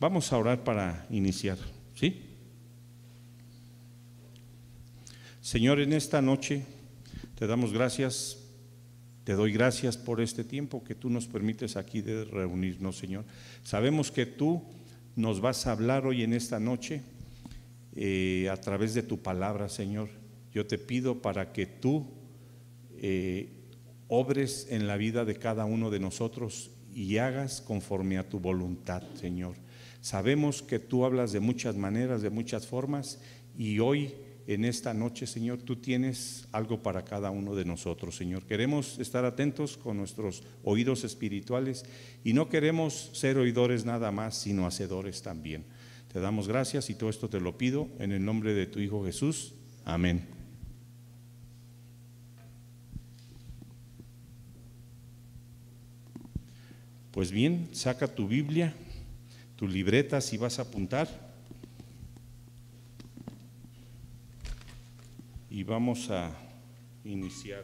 Vamos a orar para iniciar, ¿sí? Señor, en esta noche te damos gracias, te doy gracias por este tiempo que tú nos permites aquí de reunirnos, Señor. Sabemos que tú nos vas a hablar hoy en esta noche a través de tu palabra, Señor. Yo te pido para que tú obres en la vida de cada uno de nosotros y hagas conforme a tu voluntad, Señor. Sabemos que tú hablas de muchas maneras, de muchas formas, y hoy en esta noche, Señor, tú tienes algo para cada uno de nosotros, Señor. Queremos estar atentos con nuestros oídos espirituales y no queremos ser oidores nada más, sino hacedores también. Te damos gracias y todo esto te lo pido en el nombre de tu Hijo Jesús. Amén. Pues bien, saca tu Biblia, tu libreta si vas a apuntar, y vamos a iniciar.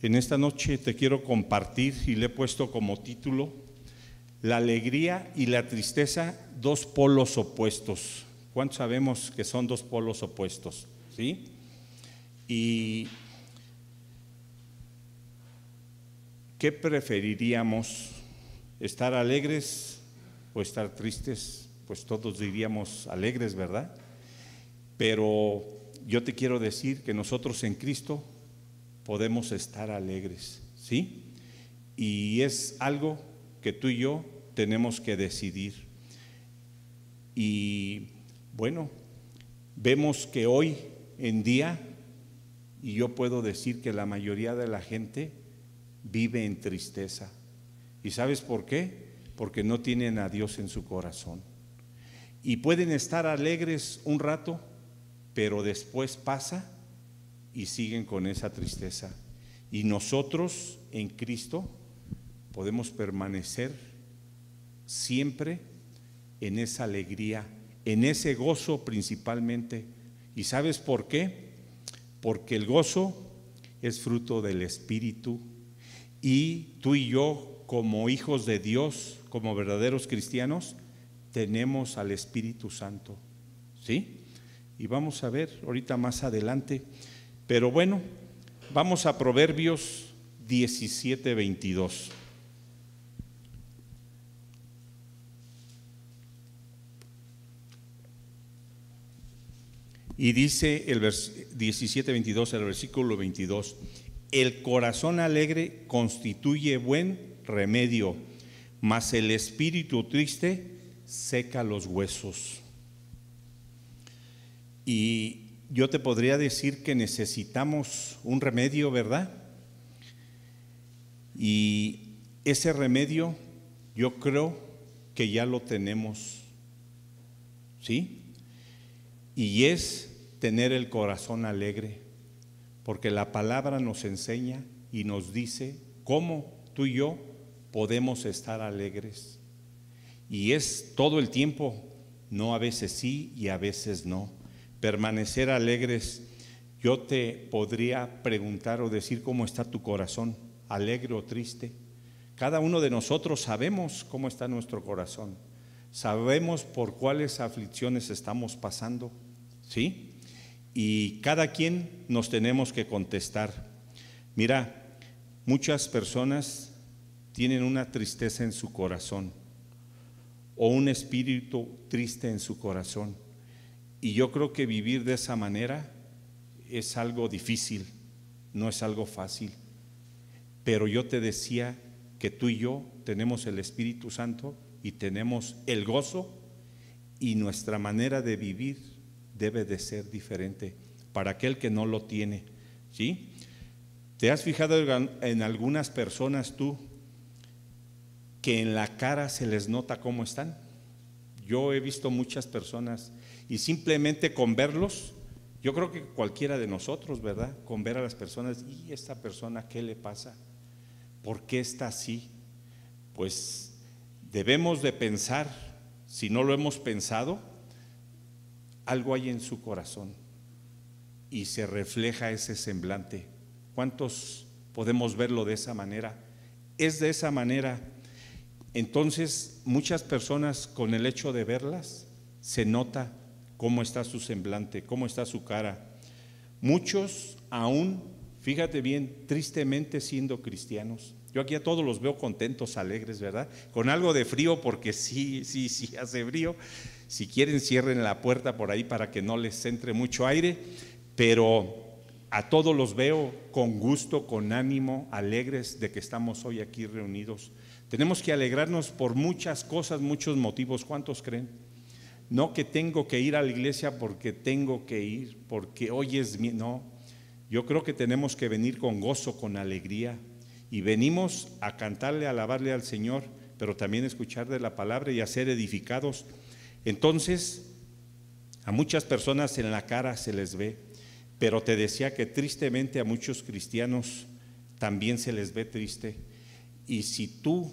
En esta noche te quiero compartir, y le he puesto como título, la alegría y la tristeza, dos polos opuestos. ¿Cuántos sabemos que son dos polos opuestos? ¿Sí? ¿Y qué preferiríamos? ¿Estar alegres o estar tristes? Pues todos diríamos alegres, ¿verdad? Pero yo te quiero decir que nosotros en Cristo podemos estar alegres, ¿sí? Y es algo que tú y yo tenemos que decidir. Y bueno, vemos que hoy en día, y yo puedo decir que la mayoría de la gente vive en tristeza. ¿Y sabes por qué? Porque no tienen a Dios en su corazón. Y pueden estar alegres un rato, pero después pasa y siguen con esa tristeza. Y nosotros en Cristo podemos permanecer siempre en esa alegría, en ese gozo principalmente. ¿Y sabes por qué? Porque el gozo es fruto del Espíritu, y tú y yo, como hijos de Dios, como verdaderos cristianos, tenemos al Espíritu Santo, ¿sí? Y vamos a ver ahorita más adelante, pero bueno, vamos a Proverbios 17:22. Y dice el 17:22, el versículo 22, el corazón alegre constituye buen remedio, mas el espíritu triste seca los huesos. Y yo te podría decir que necesitamos un remedio, ¿verdad? Y ese remedio yo creo que ya lo tenemos, ¿sí? Y es tener el corazón alegre, porque la palabra nos enseña y nos dice cómo tú y yo podemos estar alegres. Y es todo el tiempo, no a veces sí y a veces no. Permanecer alegres. Yo te podría preguntar o decir cómo está tu corazón, alegre o triste. Cada uno de nosotros sabemos cómo está nuestro corazón. Sabemos por cuáles aflicciones estamos pasando, ¿sí? Y cada quien nos tenemos que contestar. Mira, muchas personas tienen una tristeza en su corazón o un espíritu triste en su corazón. Y yo creo que vivir de esa manera es algo difícil, no es algo fácil. Pero yo te decía que tú y yo tenemos el Espíritu Santo y tenemos el gozo, y nuestra manera de vivir debe de ser diferente para aquel que no lo tiene, ¿sí? ¿Te has fijado en algunas personas tú que en la cara se les nota cómo están? Yo he visto muchas personas y simplemente con verlos, yo creo que cualquiera de nosotros, ¿verdad? Con ver a las personas, ¿y esta persona qué le pasa? ¿Por qué está así? Pues debemos de pensar, si no lo hemos pensado, algo hay en su corazón. y se refleja ese semblante. ¿Cuántos podemos verlo de esa manera? Es de esa manera. Entonces, muchas personas, con el hecho de verlas, se nota cómo está su semblante, cómo está su cara. Muchos aún, fíjate bien, tristemente siendo cristianos. Yo aquí a todos los veo contentos, alegres, ¿verdad? Con algo de frío, porque sí hace frío. Si quieren, cierren la puerta por ahí para que no les entre mucho aire, pero a todos los veo con gusto, con ánimo, alegres de que estamos hoy aquí reunidos. Tenemos que alegrarnos por muchas cosas, muchos motivos. ¿Cuántos creen? No que tengo que ir a la iglesia porque tengo que ir, porque hoy es mi... No, yo creo que tenemos que venir con gozo, con alegría, y venimos a cantarle, a alabarle al Señor, pero también escuchar de la palabra y a ser edificados. Entonces, a muchas personas en la cara se les ve, pero te decía que tristemente a muchos cristianos también se les ve triste. Y si tú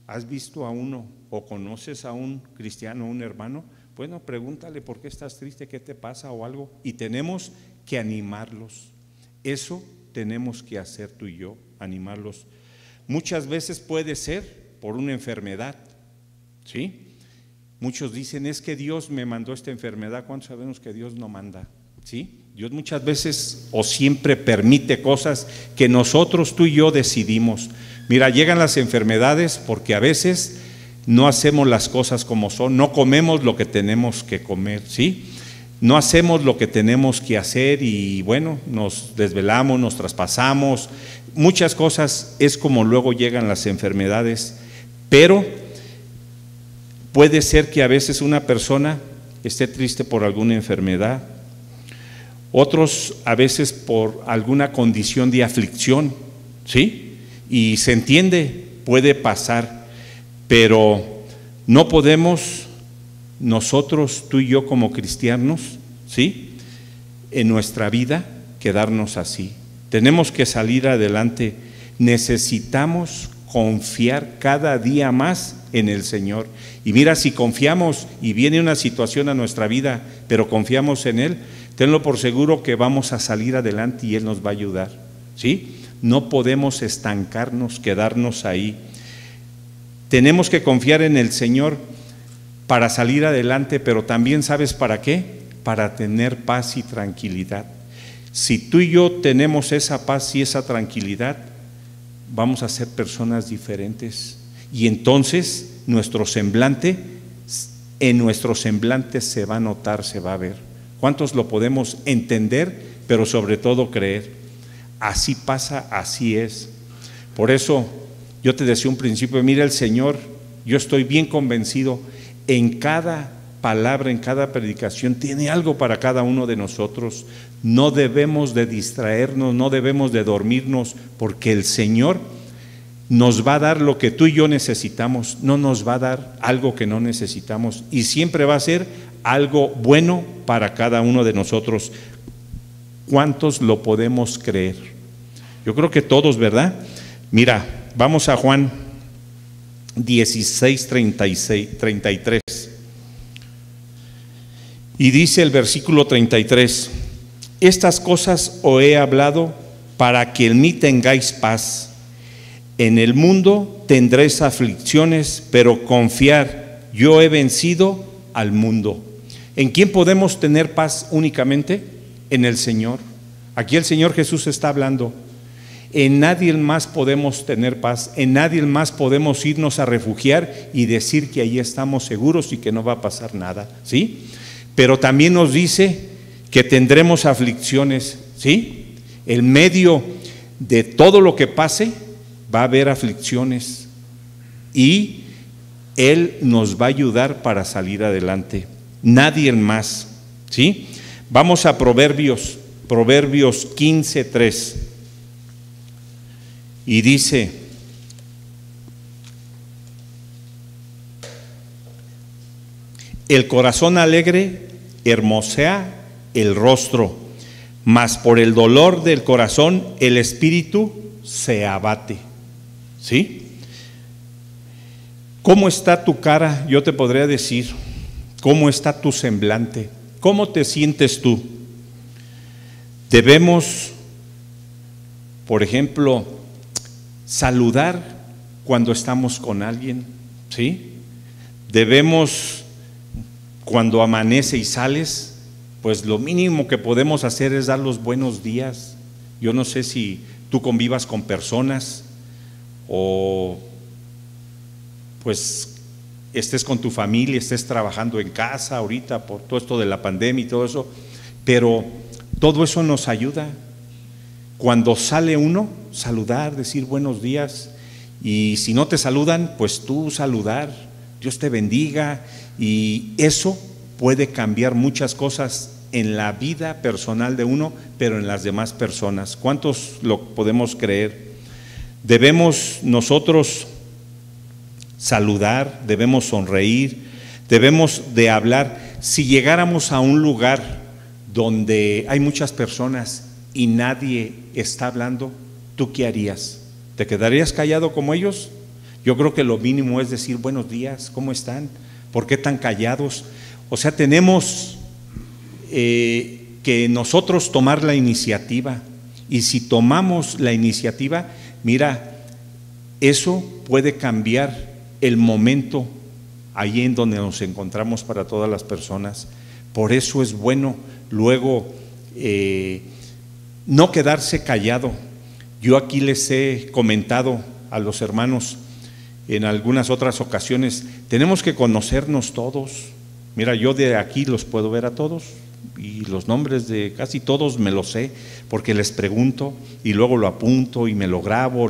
has visto a uno o conoces a un cristiano, un hermano, bueno, pregúntale por qué estás triste, qué te pasa o algo, y tenemos que animarlos. Eso tenemos que hacer tú y yo, animarlos. Muchas veces puede ser por una enfermedad, ¿sí? Muchos dicen, es que Dios me mandó esta enfermedad. ¿Cuántos sabemos que Dios no manda? ¿Sí? Dios muchas veces o siempre permite cosas que nosotros, tú y yo, decidimos. Mira, llegan las enfermedades porque a veces no hacemos las cosas como son, no comemos lo que tenemos que comer, ¿sí? No hacemos lo que tenemos que hacer y bueno, nos desvelamos, nos traspasamos, muchas cosas, es como luego llegan las enfermedades. Pero puede ser que a veces una persona esté triste por alguna enfermedad, otros a veces por alguna condición de aflicción, ¿sí? Y se entiende, puede pasar, pero no podemos nosotros, tú y yo como cristianos, ¿sí?, en nuestra vida quedarnos así. Tenemos que salir adelante. Necesitamos confiar cada día más en el Señor. Y mira, si confiamos y viene una situación a nuestra vida, pero confiamos en Él, tenlo por seguro que vamos a salir adelante y Él nos va a ayudar, ¿sí? No podemos estancarnos, quedarnos ahí. Tenemos que confiar en el Señor para salir adelante, pero también, ¿sabes para qué? Para tener paz y tranquilidad. Si tú y yo tenemos esa paz y esa tranquilidad, vamos a ser personas diferentes. Y entonces nuestro semblante, en nuestro semblante se va a notar, se va a ver. ¿Cuántos lo podemos entender, pero sobre todo creer? Así pasa, así es. Por eso yo te decía un principio, mira, el Señor, yo estoy bien convencido, en cada palabra, en cada predicación, tiene algo para cada uno de nosotros. No debemos de distraernos, no debemos de dormirnos, porque el Señor nos va a dar lo que tú y yo necesitamos, no nos va a dar algo que no necesitamos, y siempre va a ser algo bueno para cada uno de nosotros. ¿Cuántos lo podemos creer? Yo creo que todos, ¿verdad? Mira, vamos a Juan 16, 33. Y dice el versículo 33, estas cosas os he hablado para que en mí tengáis paz. En el mundo tendréis aflicciones, pero confiar, yo he vencido al mundo. ¿En quién podemos tener paz únicamente? En el Señor. Aquí el Señor Jesús está hablando. En nadie más podemos tener paz, en nadie más podemos irnos a refugiar y decir que ahí estamos seguros y que no va a pasar nada, ¿sí? Pero también nos dice que tendremos aflicciones, ¿sí? En medio de todo lo que pase va a haber aflicciones y Él nos va a ayudar para salir adelante. Nadie más, ¿sí? Vamos a Proverbios 15:3. Y dice, el corazón alegre hermosea el rostro, mas por el dolor del corazón el espíritu se abate. ¿Sí? ¿Cómo está tu cara? Yo te podría decir, ¿cómo está tu semblante? ¿Cómo te sientes tú? Debemos, por ejemplo, saludar cuando estamos con alguien, ¿sí? Debemos, cuando amanece y sales, pues lo mínimo que podemos hacer es dar los buenos días. Yo no sé si tú convivas con personas o pues estés con tu familia, estés trabajando en casa ahorita por todo esto de la pandemia y todo eso, pero todo eso nos ayuda. Cuando sale uno, saludar, decir buenos días, y si no te saludan, pues tú saludar, Dios te bendiga, y eso puede cambiar muchas cosas en la vida personal de uno, pero en las demás personas. ¿Cuántos lo podemos creer? Debemos nosotros saludar, debemos sonreír, debemos de hablar. Si llegáramos a un lugar donde hay muchas personas y nadie está hablando, ¿tú qué harías? ¿Te quedarías callado como ellos? Yo creo que lo mínimo es decir buenos días, ¿cómo están? ¿Por qué tan callados? O sea, tenemos que nosotros tomar la iniciativa, y si tomamos la iniciativa, mira, eso puede cambiar el momento ahí en donde nos encontramos para todas las personas. Por eso es bueno luego no quedarse callado. Yo aquí les he comentado a los hermanos en algunas otras ocasiones, tenemos que conocernos todos. Mira, yo de aquí los puedo ver a todos y los nombres de casi todos me los sé porque les pregunto y luego lo apunto y me lo grabo,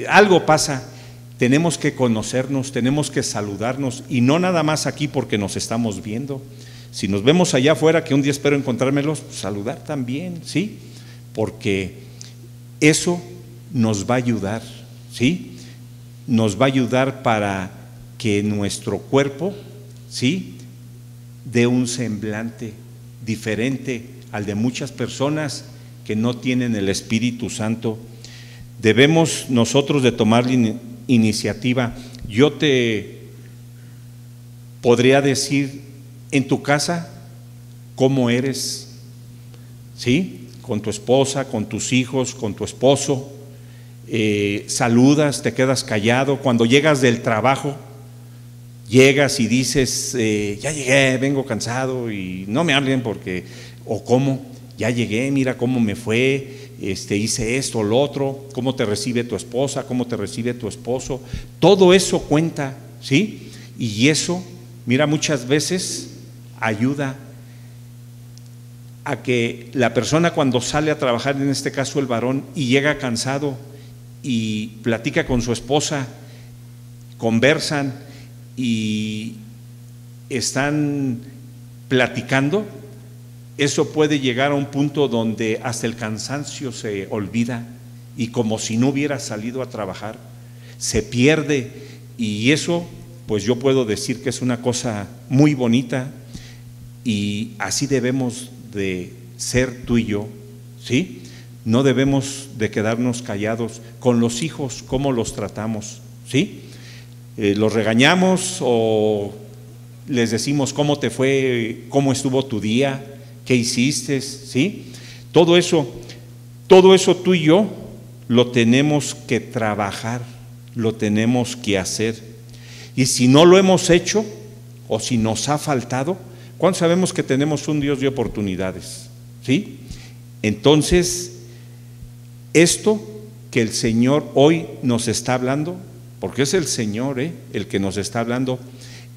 algo pasa. Tenemos que conocernos, tenemos que saludarnos, y no nada más aquí porque nos estamos viendo. Si nos vemos allá afuera, que un día espero encontrármelos, pues saludar también, ¿sí? Porque eso nos va a ayudar, ¿sí? Nos va a ayudar para que nuestro cuerpo, ¿sí?, dé un semblante diferente al de muchas personas que no tienen el Espíritu Santo. Debemos nosotros de tomar iniciativa. Yo te podría decir en tu casa cómo eres, ¿sí? Con tu esposa, con tus hijos, con tu esposo. Saludas, te quedas callado. Cuando llegas del trabajo, llegas y dices, ya llegué, vengo cansado y no me hablen porque, o cómo, ya llegué, mira cómo me fue, hice esto, lo otro, cómo te recibe tu esposa, cómo te recibe tu esposo. Todo eso cuenta, ¿sí? Y eso, mira, muchas veces ayuda a que la persona cuando sale a trabajar, en este caso el varón, y llega cansado y platica con su esposa, conversan y están platicando, eso puede llegar a un punto donde hasta el cansancio se olvida y como si no hubiera salido a trabajar, se pierde, y eso pues yo puedo decir que es una cosa muy bonita, y así debemos de ser tú y yo, ¿sí? No debemos de quedarnos callados. Con los hijos, ¿cómo los tratamos? ¿Sí? ¿Los regañamos o les decimos cómo te fue, cómo estuvo tu día, qué hiciste? ¿Sí? Todo eso tú y yo lo tenemos que trabajar, lo tenemos que hacer. Y si no lo hemos hecho o si nos ha faltado, ¿cuándo sabemos que tenemos un Dios de oportunidades? ¿Sí? Entonces, esto que el Señor hoy nos está hablando, porque es el Señor el que nos está hablando,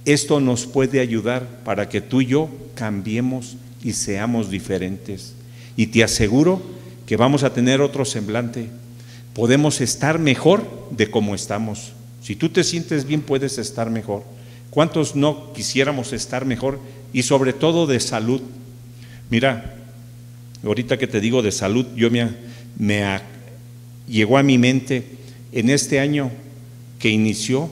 esto nos puede ayudar para que tú y yo cambiemos y seamos diferentes. Y te aseguro que vamos a tener otro semblante. Podemos estar mejor de como estamos. Si tú te sientes bien, puedes estar mejor. ¿Cuántos no quisiéramos estar mejor? Y sobre todo de salud. Mira, ahorita que te digo de salud, yo llegó a mi mente en este año que inició,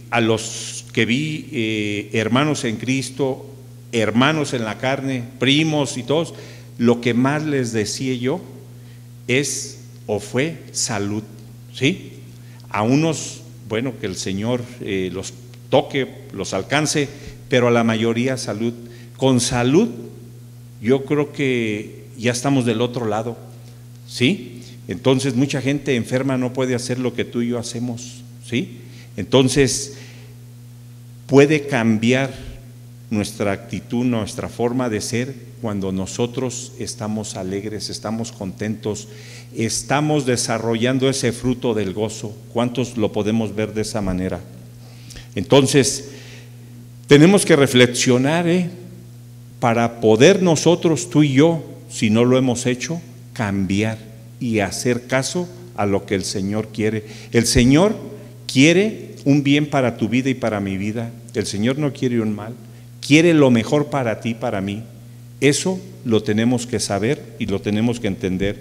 a los que vi, hermanos en Cristo, hermanos en la carne, primos y todos, lo que más les decía yo es o fue salud, ¿sí? A unos, bueno, que el Señor los toque, los alcance, pero a la mayoría salud. Con salud yo creo que ya estamos del otro lado, ¿sí? Entonces mucha gente enferma no puede hacer lo que tú y yo hacemos, ¿sí? Entonces puede cambiar nuestra actitud, nuestra forma de ser cuando nosotros estamos alegres, estamos contentos, estamos desarrollando ese fruto del gozo. ¿Cuántos lo podemos ver de esa manera? Entonces tenemos que reflexionar, para poder nosotros, tú y yo, si no lo hemos hecho, cambiar y hacer caso a lo que el Señor quiere. El Señor quiere un bien para tu vida y para mi vida. El Señor no quiere un mal, quiere lo mejor para ti, para mí. Eso lo tenemos que saber y lo tenemos que entender.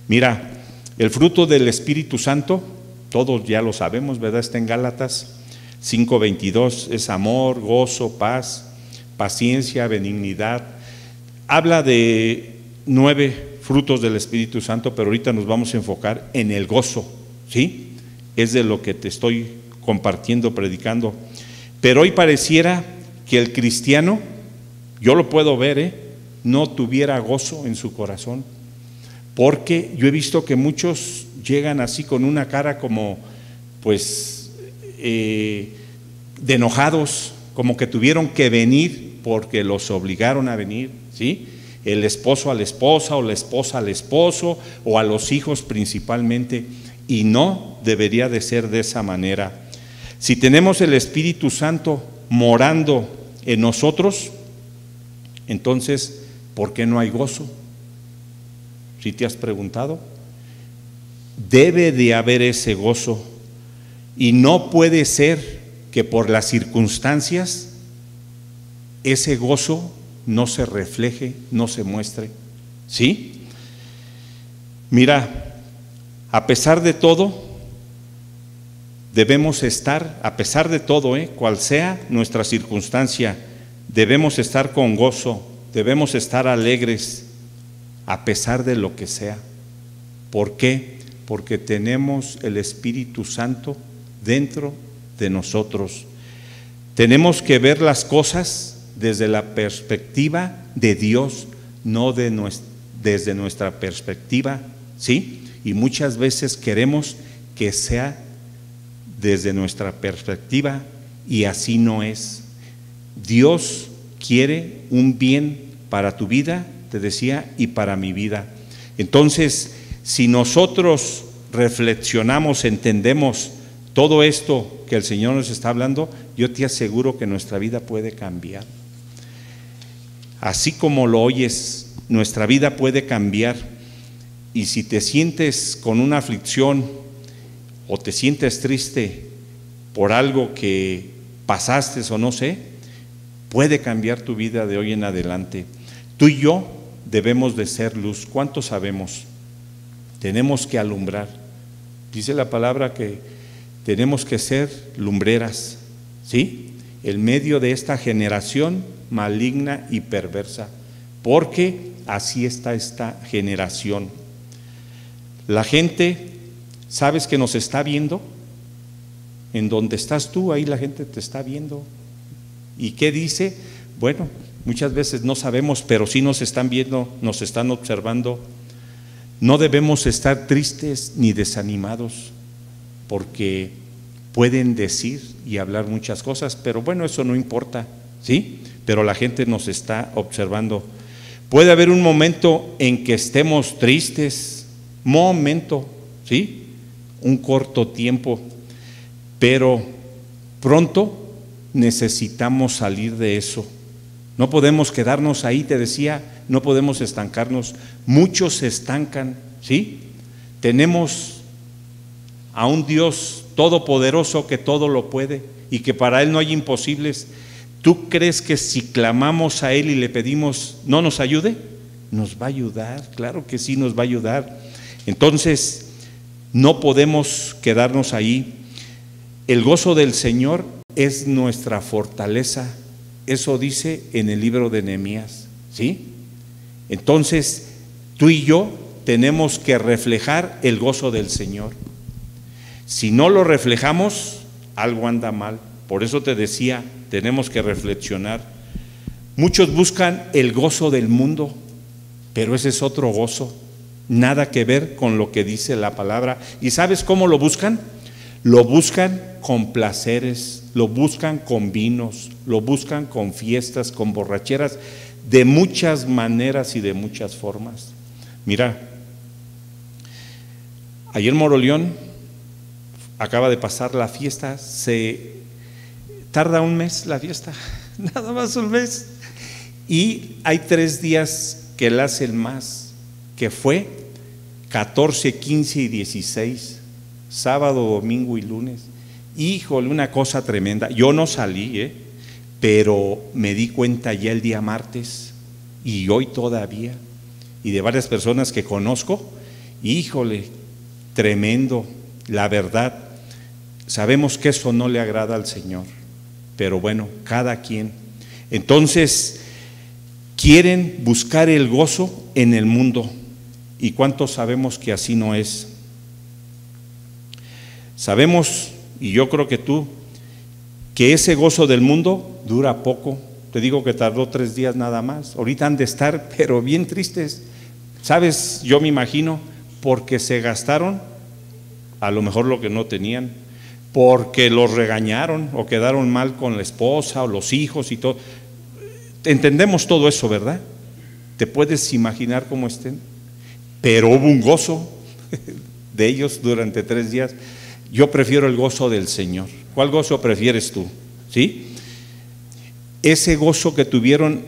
Mira, el fruto del Espíritu Santo, todos ya lo sabemos, ¿verdad? Está en Gálatas 5:22, es amor, gozo, paz, paciencia, benignidad. Habla de 9 frutos del Espíritu Santo, pero ahorita nos vamos a enfocar en el gozo, ¿sí? Es de lo que te estoy compartiendo, predicando. Pero hoy pareciera que el cristiano, yo lo puedo ver, no tuviera gozo en su corazón, porque yo he visto que muchos llegan así con una cara como, pues, de enojados, como que tuvieron que venir porque los obligaron a venir, ¿sí? El esposo a la esposa, o la esposa al esposo, o a los hijos principalmente, y no debería de ser de esa manera. Si tenemos el Espíritu Santo morando en nosotros, entonces, ¿por qué no hay gozo? ¿Sí te has preguntado? Debe de haber ese gozo, y no puede ser que por las circunstancias ese gozo no se refleje, no se muestre, ¿sí? Mira, a pesar de todo, debemos estar, a pesar de todo, cual sea nuestra circunstancia, debemos estar con gozo, debemos estar alegres, a pesar de lo que sea. ¿Por qué? Porque tenemos el Espíritu Santo dentro de nosotros. Tenemos que ver las cosas desde la perspectiva de Dios, no desde nuestra perspectiva, ¿sí? Y muchas veces queremos que sea desde nuestra perspectiva, y así no es. Dios quiere un bien para tu vida, te decía, y para mi vida. Entonces, si nosotros reflexionamos, entendemos todo esto que el Señor nos está hablando, yo te aseguro que nuestra vida puede cambiar. Así como lo oyes, nuestra vida puede cambiar. Y si te sientes con una aflicción o te sientes triste por algo que pasaste o no sé, puede cambiar tu vida de hoy en adelante. Tú y yo debemos de ser luz. ¿Cuánto sabemos? Tenemos que alumbrar. Dice la palabra que tenemos que ser lumbreras, ¿sí? En medio de esta generación maligna y perversa, porque así está esta generación. La gente, ¿sabes que nos está viendo? En donde estás tú, ahí la gente te está viendo. ¿Y qué dice? Bueno, muchas veces no sabemos, pero sí nos están viendo, nos están observando. No debemos estar tristes ni desanimados, porque pueden decir y hablar muchas cosas, pero bueno, eso no importa, ¿sí? Pero la gente nos está observando. Puede haber un momento en que estemos tristes, momento, ¿sí? Un corto tiempo, pero pronto necesitamos salir de eso. No podemos quedarnos ahí, te decía, no podemos estancarnos. Muchos se estancan, ¿sí? Tenemos a un Dios todopoderoso que todo lo puede y que para Él no hay imposibles. ¿Tú crees que si clamamos a Él y le pedimos no nos ayude? Nos va a ayudar, claro que sí nos va a ayudar. Entonces, no podemos quedarnos ahí. El gozo del Señor es nuestra fortaleza. Eso dice en el libro de Nehemías, ¿sí? Entonces, tú y yo tenemos que reflejar el gozo del Señor. Si no lo reflejamos, algo anda mal. Por eso te decía, tenemos que reflexionar. Muchos buscan el gozo del mundo, pero ese es otro gozo, nada que ver con lo que dice la palabra. ¿Y sabes cómo lo buscan? Lo buscan con placeres, lo buscan con vinos, lo buscan con fiestas, con borracheras, de muchas maneras y de muchas formas. Mira, ayer en Moroleón acaba de pasar la fiesta, se tarda un mes la fiesta, nada más un mes, y hay 3 días que la hacen más, que fue 14, 15 y 16, sábado, domingo y lunes. Híjole, una cosa tremenda. Yo no salí, pero me di cuenta ya el día martes y hoy todavía, y de varias personas que conozco. Híjole, tremendo, la verdad. Sabemos que eso no le agrada al Señor, pero bueno, cada quien. Entonces, quieren buscar el gozo en el mundo. ¿Y cuántos sabemos que así no es? Sabemos, y yo creo que tú, que ese gozo del mundo dura poco. Te digo que tardó 3 días nada más. Ahorita han de estar, pero bien tristes. ¿Sabes? Yo me imagino, porque se gastaron a lo mejor lo que no tenían, porque los regañaron o quedaron mal con la esposa o los hijos y todo. Entendemos todo eso, ¿verdad? ¿Te puedes imaginar cómo estén? Pero hubo un gozo de ellos durante 3 días. Yo prefiero el gozo del Señor. ¿Cuál gozo prefieres tú? ¿Sí? Ese gozo que tuvieron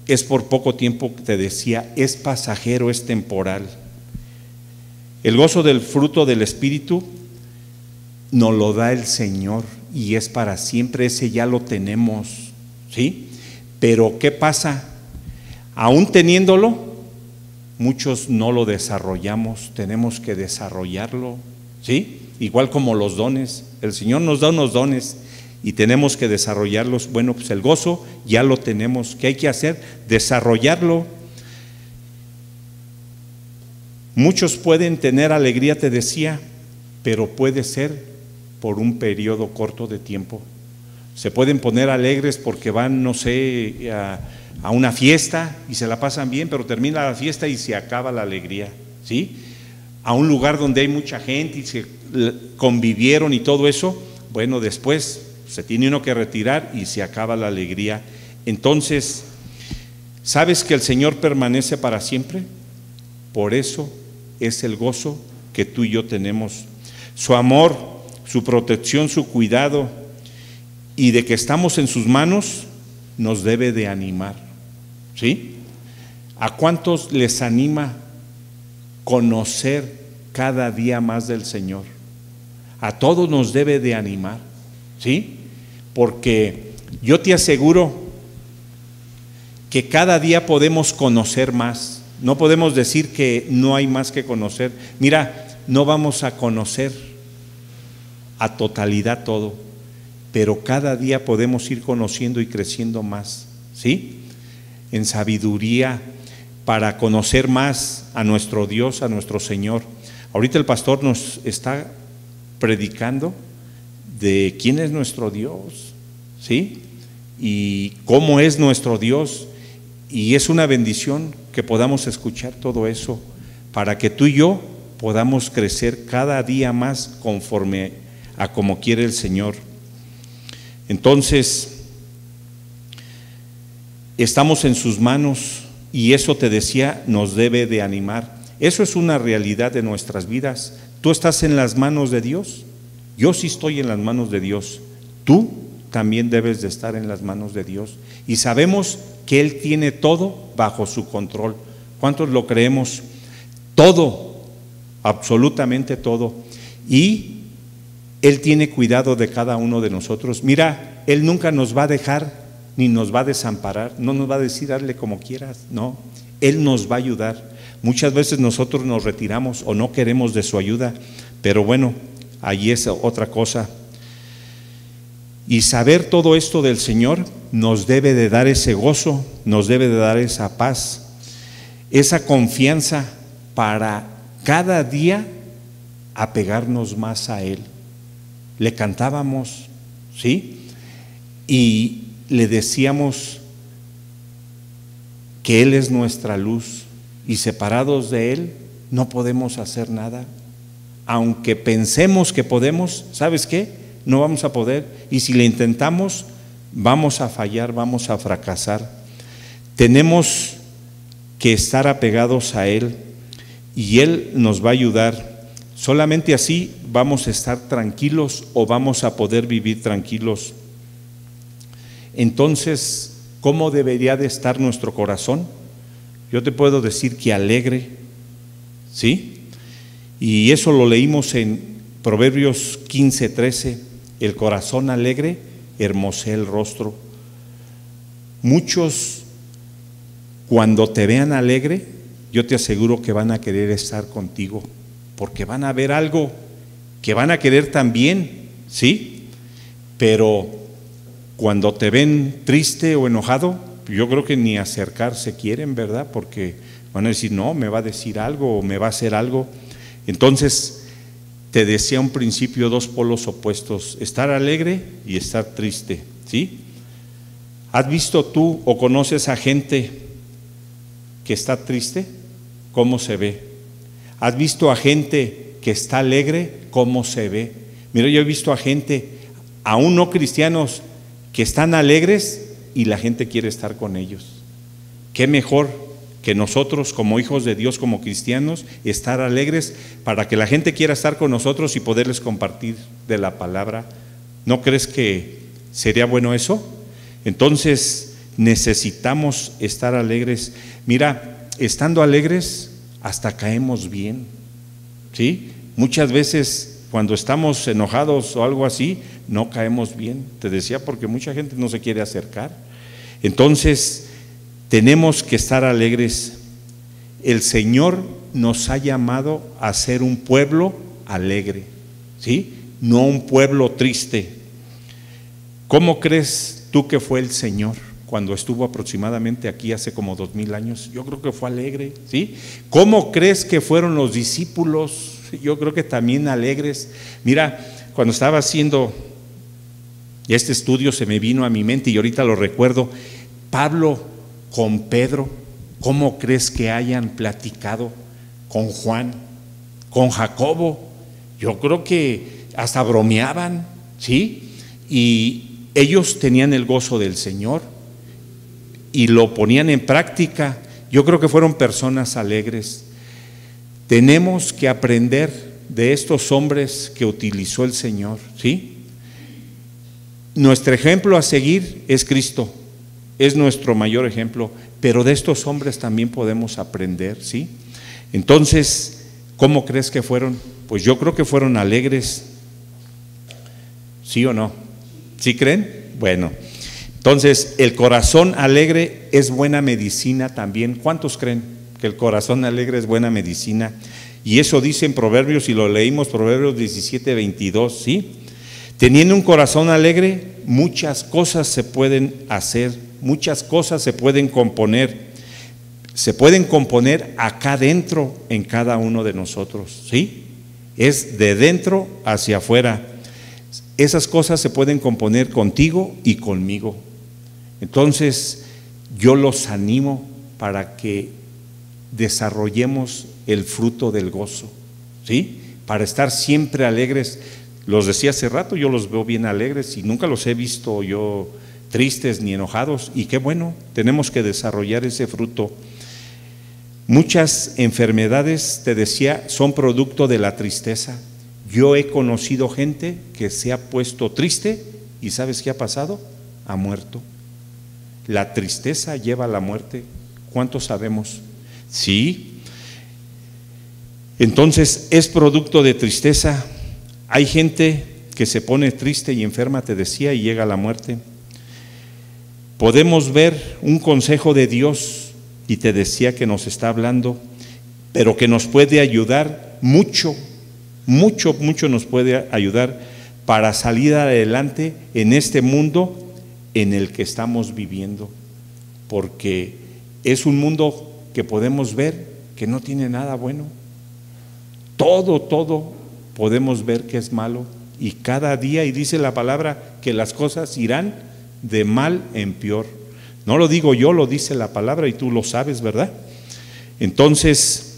es por poco tiempo, te decía, es pasajero, es temporal. El gozo del fruto del Espíritu nos lo da el Señor y es para siempre, ese ya lo tenemos, ¿sí? Pero ¿qué pasa? Aún teniéndolo, muchos no lo desarrollamos, tenemos que desarrollarlo, ¿sí? Igual como los dones, el Señor nos da unos dones y tenemos que desarrollarlos. Bueno, pues el gozo ya lo tenemos. ¿Qué hay que hacer? Desarrollarlo. Muchos pueden tener alegría, te decía, pero puede ser por un periodo corto de tiempo. Se pueden poner alegres porque van, no sé, a una fiesta y se la pasan bien, pero termina la fiesta y se acaba la alegría, ¿sí? A un lugar donde hay mucha gente y se convivieron y todo eso, bueno, después se tiene uno que retirar y se acaba la alegría. Entonces, ¿sabes que el Señor permanece para siempre? Por eso es el gozo que tú y yo tenemos. Su amor, su protección, su cuidado y de que estamos en sus manos nos debe de animar, ¿sí? ¿A cuántos les anima conocer cada día más del Señor? A todos nos debe de animar, ¿sí? Porque yo te aseguro que cada día podemos conocer más. No podemos decir que no hay más que conocer. Mira, no vamos a conocer a totalidad todo, pero cada día podemos ir conociendo y creciendo más, ¿sí? En sabiduría, para conocer más a nuestro Dios, a nuestro Señor. Ahorita el pastor nos está predicando de quién es nuestro Dios, ¿sí? Y cómo es nuestro Dios. Y es una bendición que podamos escuchar todo eso para que tú y yo podamos crecer cada día más conforme a como quiere el Señor. Entonces, estamos en sus manos y eso, te decía, nos debe de animar. Eso es una realidad de nuestras vidas. ¿Tú estás en las manos de Dios? Yo sí estoy en las manos de Dios. Tú también debes de estar en las manos de Dios. Y sabemos que Él tiene todo bajo su control. ¿Cuántos lo creemos? Todo, absolutamente todo. Y Él tiene cuidado de cada uno de nosotros. Mira, Él nunca nos va a dejar ni nos va a desamparar. No nos va a decir hazle como quieras, no. Él nos va a ayudar. Muchas veces nosotros nos retiramos o no queremos de su ayuda, pero bueno, ahí es otra cosa. Y saber todo esto del Señor nos debe de dar ese gozo, nos debe de dar esa paz, esa confianza para cada día apegarnos más a Él. Le cantábamos, ¿sí? Y le decíamos que Él es nuestra luz, y separados de Él no podemos hacer nada. Aunque pensemos que podemos, ¿sabes qué? No vamos a poder, y si le intentamos, vamos a fallar, vamos a fracasar. Tenemos que estar apegados a Él y Él nos va a ayudar. Solamente así vamos a estar tranquilos o vamos a poder vivir tranquilos. Entonces, ¿cómo debería de estar nuestro corazón? Yo te puedo decir que alegre, ¿sí? Y eso lo leímos en Proverbios 15:13. El corazón alegre hermosea el rostro. Muchos, cuando te vean alegre, yo te aseguro que van a querer estar contigo, porque van a ver algo que van a querer también, ¿sí? Pero cuando te ven triste o enojado, yo creo que ni acercarse quieren, ¿verdad? Porque van a decir, no, me va a decir algo o me va a hacer algo. Entonces, te decía un principio, dos polos opuestos, estar alegre y estar triste, ¿sí? ¿Has visto tú o conoces a gente que está triste? ¿Cómo se ve? ¿Has visto a gente que está alegre? ¿Cómo se ve? Mira, yo he visto a gente, aún no cristianos, que están alegres y la gente quiere estar con ellos. ¿Qué mejor que nosotros como hijos de Dios, como cristianos, estar alegres para que la gente quiera estar con nosotros y poderles compartir de la palabra? ¿No crees que sería bueno eso? Entonces necesitamos estar alegres. Mira, estando alegres hasta caemos bien, ¿sí? Muchas veces cuando estamos enojados o algo así, no caemos bien. Te decía, porque mucha gente no se quiere acercar. Entonces tenemos que estar alegres. El Señor nos ha llamado a ser un pueblo alegre, ¿sí? No un pueblo triste. ¿Cómo crees tú que fue el Señor cuando estuvo aproximadamente aquí hace como 2000 años? Yo creo que fue alegre, ¿sí? ¿Cómo crees que fueron los discípulos? Yo creo que también alegres. Mira, cuando estaba haciendo este estudio se me vino a mi mente y ahorita lo recuerdo. Pablo con Pedro, ¿cómo crees que hayan platicado? Con Juan, con Jacobo, yo creo que hasta bromeaban, ¿sí? Y ellos tenían el gozo del Señor y lo ponían en práctica. Yo creo que fueron personas alegres. Tenemos que aprender de estos hombres que utilizó el Señor, ¿sí? Nuestro ejemplo a seguir es Cristo, es nuestro mayor ejemplo, pero de estos hombres también podemos aprender, ¿sí? Entonces, ¿cómo crees que fueron? Pues yo creo que fueron alegres, ¿sí o no? ¿Sí creen? Bueno, entonces el corazón alegre es buena medicina también. ¿Cuántos creen que el corazón alegre es buena medicina? Y eso dice en Proverbios, y lo leímos, Proverbios 17:22, ¿sí? Teniendo un corazón alegre, muchas cosas se pueden hacer, muchas cosas se pueden componer acá dentro en cada uno de nosotros, ¿sí? Es de dentro hacia afuera. Esas cosas se pueden componer contigo y conmigo. Entonces, yo los animo para que desarrollemos el fruto del gozo, ¿sí? Para estar siempre alegres. Los decía hace rato, yo los veo bien alegres y nunca los he visto yo tristes ni enojados, y qué bueno, tenemos que desarrollar ese fruto. Muchas enfermedades, te decía, son producto de la tristeza. Yo he conocido gente que se ha puesto triste y ¿sabes qué ha pasado? Ha muerto. La tristeza lleva a la muerte. ¿Cuántos sabemos? Sí. Entonces es producto de tristeza. Hay gente que se pone triste y enferma, te decía, y llega a la muerte. Podemos ver un consejo de Dios, y te decía que nos está hablando, pero que nos puede ayudar mucho, mucho, mucho nos puede ayudar para salir adelante en este mundo en el que estamos viviendo, porque es un mundo que podemos ver que no tiene nada bueno. Todo podemos ver que es malo, y cada día, y dice la palabra, que las cosas irán de mal en peor. No lo digo yo, lo dice la palabra y tú lo sabes, ¿verdad? Entonces,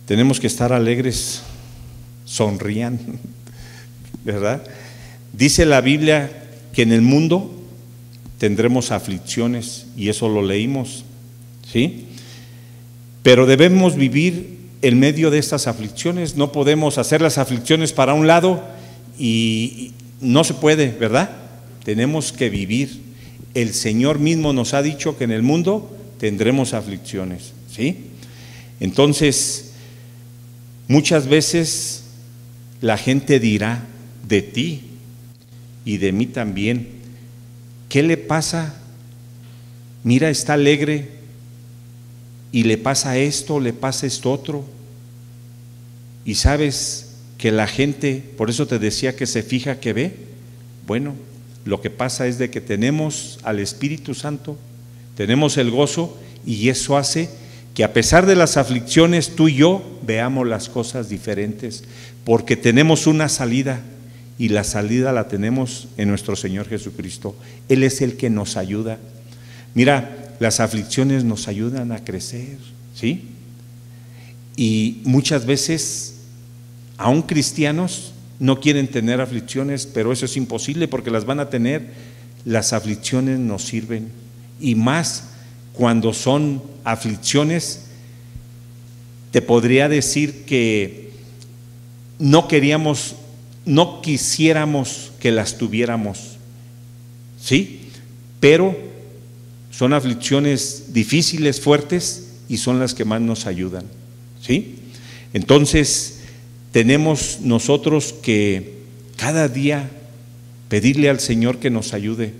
tenemos que estar alegres, sonriendo, ¿verdad? Dice la Biblia que en el mundo tendremos aflicciones, y eso lo leímos, ¿sí? Pero debemos vivir en medio de estas aflicciones. No podemos hacer las aflicciones para un lado y no se puede, ¿verdad? Tenemos que vivir. El Señor mismo nos ha dicho que en el mundo tendremos aflicciones, ¿sí? Entonces, muchas veces la gente dirá de ti y de mí también: ¿qué le pasa? Mira, está alegre y le pasa esto otro. Y sabes que la gente, por eso te decía que se fija que ve. Bueno, lo que pasa es de que tenemos al Espíritu Santo, tenemos el gozo, y eso hace que a pesar de las aflicciones tú y yo veamos las cosas diferentes, porque tenemos una salida, y la salida la tenemos en nuestro Señor Jesucristo. Él es el que nos ayuda. Mira, las aflicciones nos ayudan a crecer, ¿sí? Y muchas veces, aún cristianos no quieren tener aflicciones, pero eso es imposible porque las van a tener. Las aflicciones nos sirven, y más cuando son aflicciones, te podría decir que no quisiéramos que las tuviéramos, ¿sí? Pero son aflicciones difíciles, fuertes, y son las que más nos ayudan, ¿sí? Entonces, tenemos nosotros que cada día pedirle al Señor que nos ayude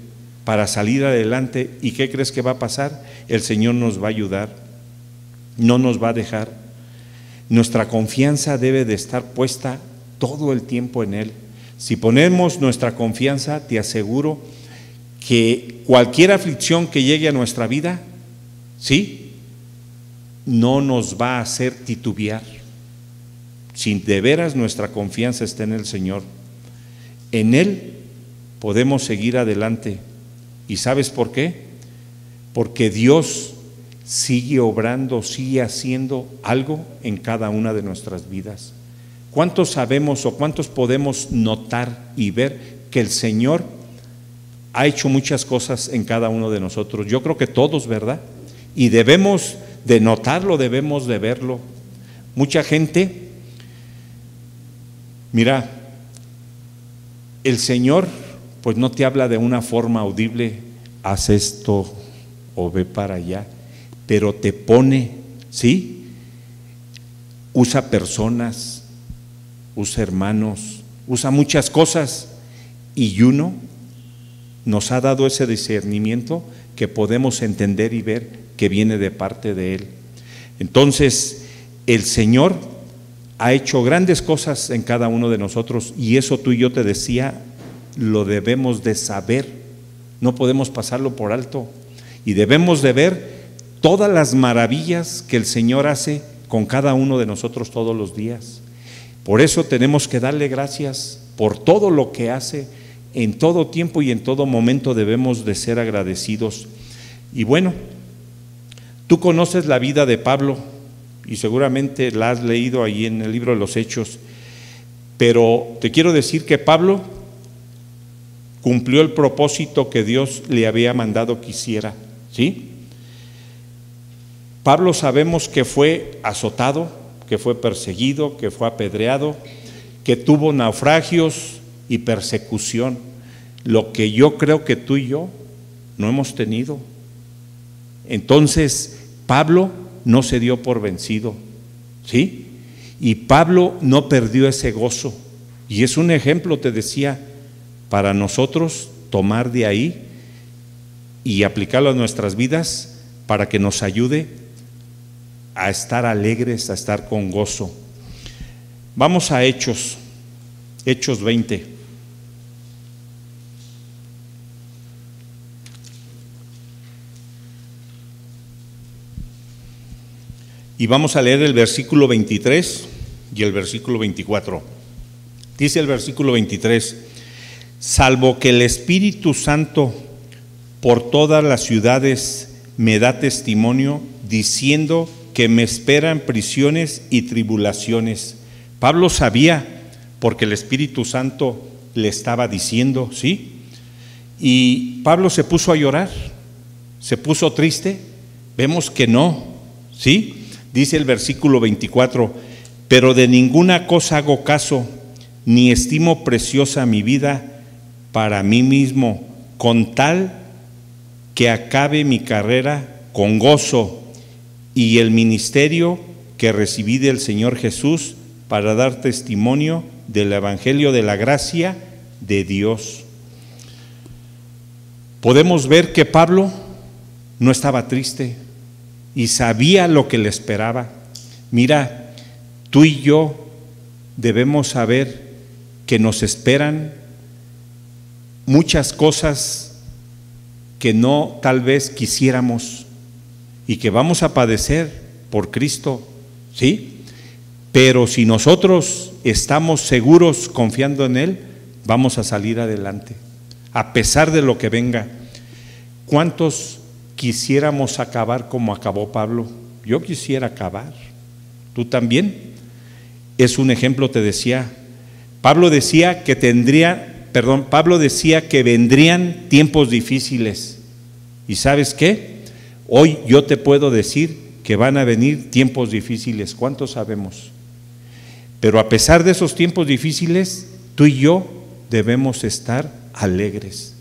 para salir adelante. ¿Y qué crees que va a pasar? El Señor nos va a ayudar, no nos va a dejar. Nuestra confianza debe de estar puesta todo el tiempo en Él. Si ponemos nuestra confianza, te aseguro que cualquier aflicción que llegue a nuestra vida, ¿sí?, no nos va a hacer titubear. Si de veras nuestra confianza está en el Señor, en Él podemos seguir adelante. ¿Y sabes por qué? Porque Dios sigue obrando, sigue haciendo algo en cada una de nuestras vidas. ¿Cuántos sabemos o cuántos podemos notar y ver que el Señor ha hecho muchas cosas en cada uno de nosotros? Yo creo que todos, ¿verdad? Y debemos de notarlo, debemos de verlo. Mucha gente, mira, el Señor pues no te habla de una forma audible: haz esto o ve para allá, pero te pone, ¿sí? Usa personas, usa hermanos, usa muchas cosas, y uno nos ha dado ese discernimiento que podemos entender y ver que viene de parte de Él. Entonces, el Señor ha hecho grandes cosas en cada uno de nosotros, y eso tú y yo, te decía, lo debemos de saber, no podemos pasarlo por alto, y debemos de ver todas las maravillas que el Señor hace con cada uno de nosotros todos los días. Por eso tenemos que darle gracias por todo lo que hace. En todo tiempo y en todo momento debemos de ser agradecidos. Y bueno, tú conoces la vida de Pablo y seguramente la has leído ahí en el libro de los Hechos, pero te quiero decir que Pablo cumplió el propósito que Dios le había mandado que hiciera, ¿sí? Pablo sabemos que fue azotado, que fue perseguido, que fue apedreado, que tuvo naufragios y persecución, lo que yo creo que tú y yo no hemos tenido. Entonces, Pablo no se dio por vencido, ¿sí? Y Pablo no perdió ese gozo, y es un ejemplo, te decía, para nosotros tomar de ahí y aplicarlo a nuestras vidas para que nos ayude a estar alegres, a estar con gozo. Vamos a Hechos 20. Y vamos a leer el versículo 23 y el versículo 24. Dice el versículo 23: salvo que el Espíritu Santo por todas las ciudades me da testimonio diciendo que me esperan prisiones y tribulaciones. Pablo sabía, porque el Espíritu Santo le estaba diciendo, ¿sí? Y Pablo se puso a llorar, se puso triste. Vemos que no, ¿sí? Dice el versículo 24, pero de ninguna cosa hago caso, ni estimo preciosa mi vida para mí mismo, con tal que acabe mi carrera con gozo y el ministerio que recibí del Señor Jesús para dar testimonio del Evangelio de la gracia de Dios. Podemos ver que Pablo no estaba triste y sabía lo que le esperaba. Mira, tú y yo debemos saber que nos esperan muchas cosas que no tal vez quisiéramos y que vamos a padecer por Cristo, ¿sí? Pero si nosotros estamos seguros confiando en Él, vamos a salir adelante, a pesar de lo que venga. ¿Cuántos quisiéramos acabar como acabó Pablo? Yo quisiera acabar. ¿Tú también? Es un ejemplo, te decía. Pablo decía que vendrían tiempos difíciles. ¿Y sabes qué? Hoy yo te puedo decir que van a venir tiempos difíciles. ¿Cuántos sabemos? Pero a pesar de esos tiempos difíciles, tú y yo debemos estar alegres.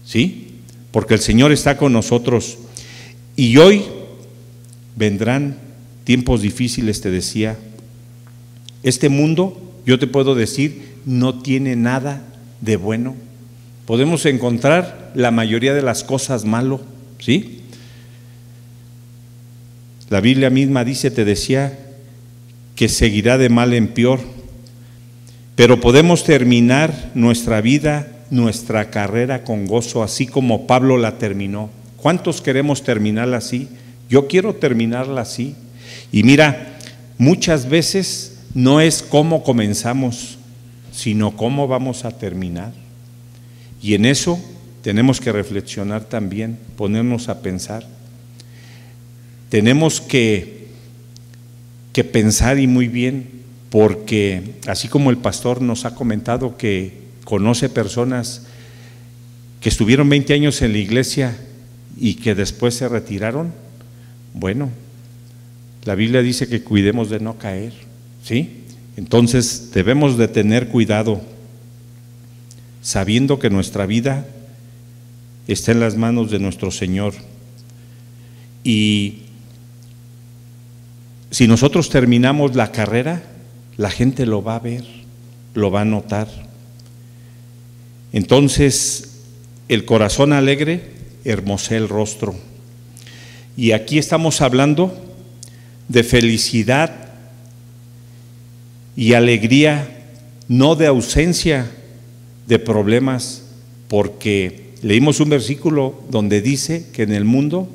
¿Sí? Porque el Señor está con nosotros. Y hoy vendrán tiempos difíciles, te decía. Este mundo, yo te puedo decir, no tiene nada de bueno. Podemos encontrar la mayoría de las cosas malo, ¿sí? La Biblia misma dice, te decía, que seguirá de mal en peor. Pero podemos terminar nuestra vida, nuestra carrera con gozo, así como Pablo la terminó. ¿Cuántos queremos terminarla así? Yo quiero terminarla así. Y mira, muchas veces no es cómo comenzamos, sino cómo vamos a terminar. Y en eso tenemos que reflexionar también, ponernos a pensar. Tenemos que pensar, y muy bien, porque así como el pastor nos ha comentado que conoce personas que estuvieron 20 años en la iglesia y que después se retiraron, bueno, la Biblia dice que cuidemos de no caer, ¿sí? Entonces debemos de tener cuidado, sabiendo que nuestra vida está en las manos de nuestro Señor. Y si nosotros terminamos la carrera, la gente lo va a ver, lo va a notar. Entonces, el corazón alegre hermosea el rostro. Y aquí estamos hablando de felicidad y alegría, no de ausencia de problemas, porque leímos un versículo donde dice que en el mundo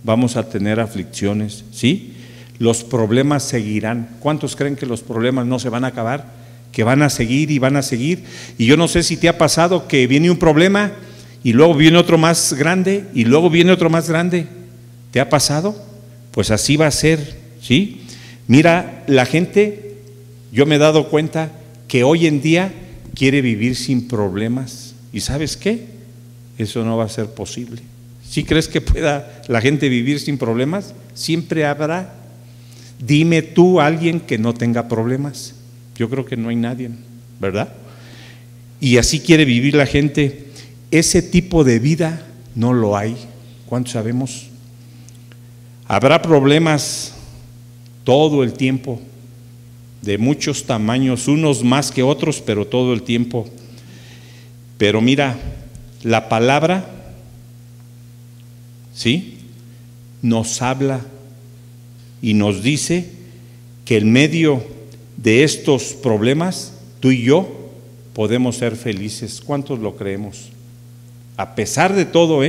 vamos a tener aflicciones, ¿sí? Los problemas seguirán. ¿Cuántos creen que los problemas no se van a acabar? Que van a seguir y van a seguir. Y yo no sé si te ha pasado que viene un problema y luego viene otro más grande y luego viene otro más grande. ¿Te ha pasado? Pues así va a ser, ¿sí? Mira, la gente, yo me he dado cuenta que hoy en día quiere vivir sin problemas. ¿Y sabes qué? Eso no va a ser posible. ¿Sí crees que pueda la gente vivir sin problemas? Siempre habrá. Dime tú a alguien que no tenga problemas. Yo creo que no hay nadie, ¿verdad? Y así quiere vivir la gente. Ese tipo de vida no lo hay. ¿Cuántos sabemos? Habrá problemas todo el tiempo, de muchos tamaños, unos más que otros, pero todo el tiempo. Pero mira, la palabra, ¿sí?, nos habla y nos dice que en medio de estos problemas, tú y yo podemos ser felices. ¿Cuántos lo creemos? A pesar de todo,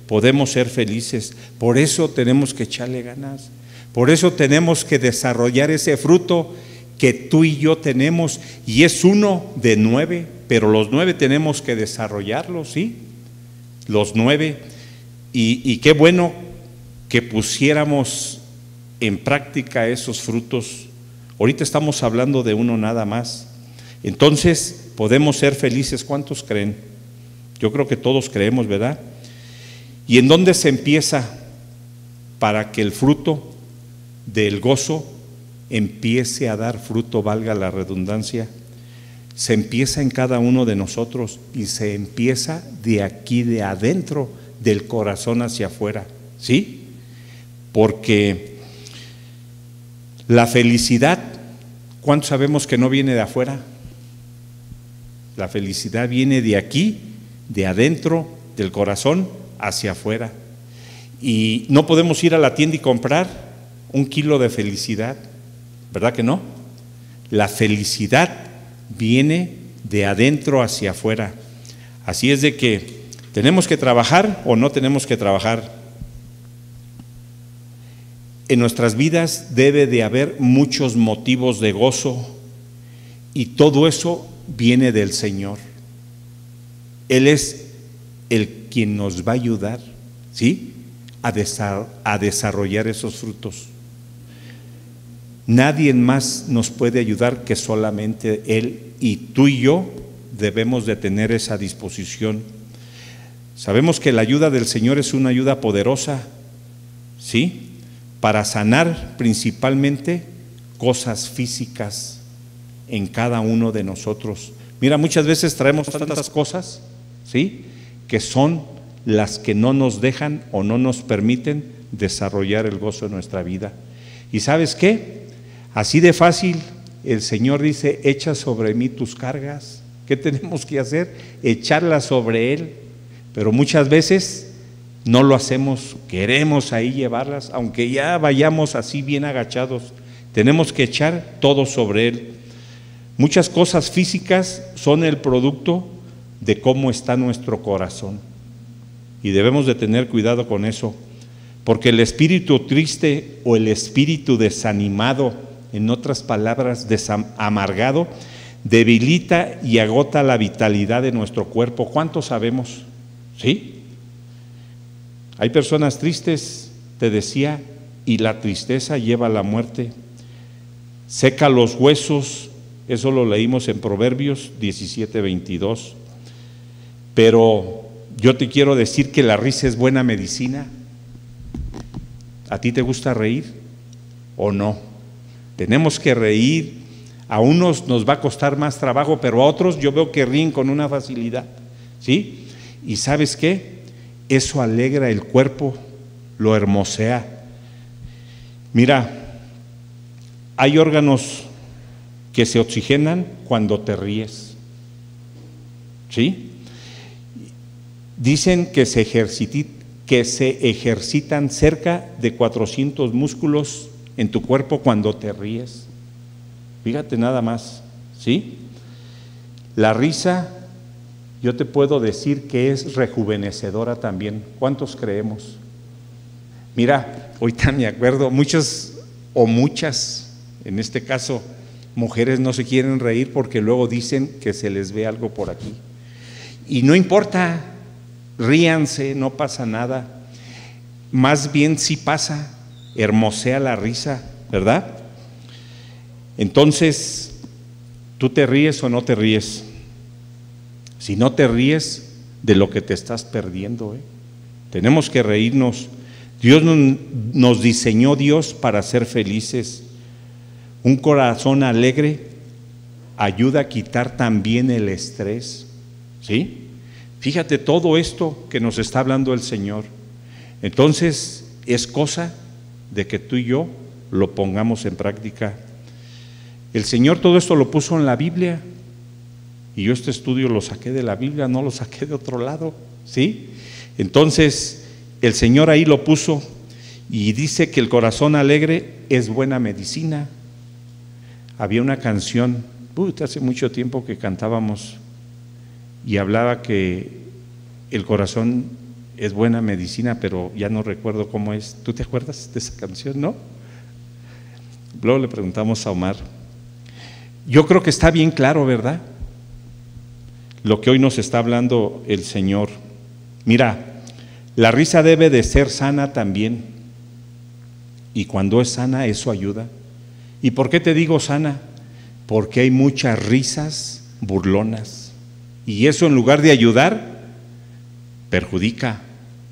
podemos ser felices. Por eso tenemos que echarle ganas. Por eso tenemos que desarrollar ese fruto que tú y yo tenemos, y es 1 de 9, pero los 9 tenemos que desarrollarlos, ¿sí? Los 9. Y qué bueno que pusiéramos en práctica esos frutos. Ahorita estamos hablando de uno nada más. Entonces, podemos ser felices. ¿Cuántos creen? Yo creo que todos creemos, ¿verdad? ¿Y en dónde se empieza para que el fruto del gozo empiece a dar fruto, valga la redundancia? Se empieza en cada uno de nosotros y se empieza de aquí, de adentro, del corazón hacia afuera, ¿sí? Porque la felicidad, ¿cuántos sabemos que no viene de afuera? La felicidad viene de aquí, de adentro, del corazón hacia afuera. Y no podemos ir a la tienda y comprar 1 kilo de felicidad, ¿verdad que no? La felicidad viene de adentro hacia afuera. Así es de que ¿tenemos que trabajar o no tenemos que trabajar? En nuestras vidas debe de haber muchos motivos de gozo y todo eso viene del Señor. Él es el quien nos va a ayudar, ¿sí?, a desarrollar esos frutos. Nadie más nos puede ayudar que solamente Él, y tú y yo debemos de tener esa disposición. Sabemos que la ayuda del Señor es una ayuda poderosa, ¿sí?, para sanar principalmente cosas físicas en cada uno de nosotros. Mira, muchas veces traemos tantas cosas, ¿sí?, que son las que no nos dejan o no nos permiten desarrollar el gozo en nuestra vida. ¿Y sabes qué? Así de fácil, el Señor dice: echa sobre mí tus cargas. ¿Qué tenemos que hacer? Echarlas sobre Él. Pero muchas veces no lo hacemos, queremos ahí llevarlas, aunque ya vayamos así bien agachados. Tenemos que echar todo sobre Él. Muchas cosas físicas son el producto de cómo está nuestro corazón. Y debemos de tener cuidado con eso, porque el espíritu triste o el espíritu desanimado, en otras palabras, amargado, debilita y agota la vitalidad de nuestro cuerpo. ¿Cuántos sabemos? ¿Sí? Hay personas tristes, te decía, y la tristeza lleva a la muerte. Seca los huesos, eso lo leímos en Proverbios 17:22. Pero yo te quiero decir que la risa es buena medicina. ¿A ti te gusta reír o no? Tenemos que reír. A unos nos va a costar más trabajo, pero a otros yo veo que ríen con una facilidad, ¿sí? Y ¿sabes qué? Eso alegra el cuerpo, lo hermosea. Mira, hay órganos que se oxigenan cuando te ríes, ¿sí? Dicen que se ejercitan cerca de 400 músculos en tu cuerpo cuando te ríes. Fíjate nada más, ¿sí? La risa, yo te puedo decir que es rejuvenecedora también. ¿Cuántos creemos? Mira, ahorita me acuerdo, muchos o muchas, en este caso, mujeres no se quieren reír porque luego dicen que se les ve algo por aquí. Y no importa, ríanse, no pasa nada. Más bien sí pasa, hermosea la risa, ¿verdad? Entonces, ¿tú te ríes o no te ríes? Si no te ríes, de lo que te estás perdiendo, ¿eh? Tenemos que reírnos. Dios nos diseñó Dios para ser felices. Un corazón alegre ayuda a quitar también el estrés, ¿sí? Fíjate todo esto que nos está hablando el Señor. Entonces, es cosa de que tú y yo lo pongamos en práctica. El Señor todo esto lo puso en la Biblia. Y yo este estudio lo saqué de la Biblia, no lo saqué de otro lado, ¿sí? Entonces, el Señor ahí lo puso y dice que el corazón alegre es buena medicina. Había una canción, hace mucho tiempo que cantábamos y hablaba que el corazón es buena medicina, pero ya no recuerdo cómo es. ¿Tú te acuerdas de esa canción, no? Luego le preguntamos a Omar. Yo creo que está bien claro, ¿verdad? Lo que hoy nos está hablando el Señor. Mira, La risa debe de ser sana también. Y cuando es sana, eso ayuda. ¿Y por qué te digo sana? Porque hay muchas risas burlonas. Y eso, en lugar de ayudar, perjudica,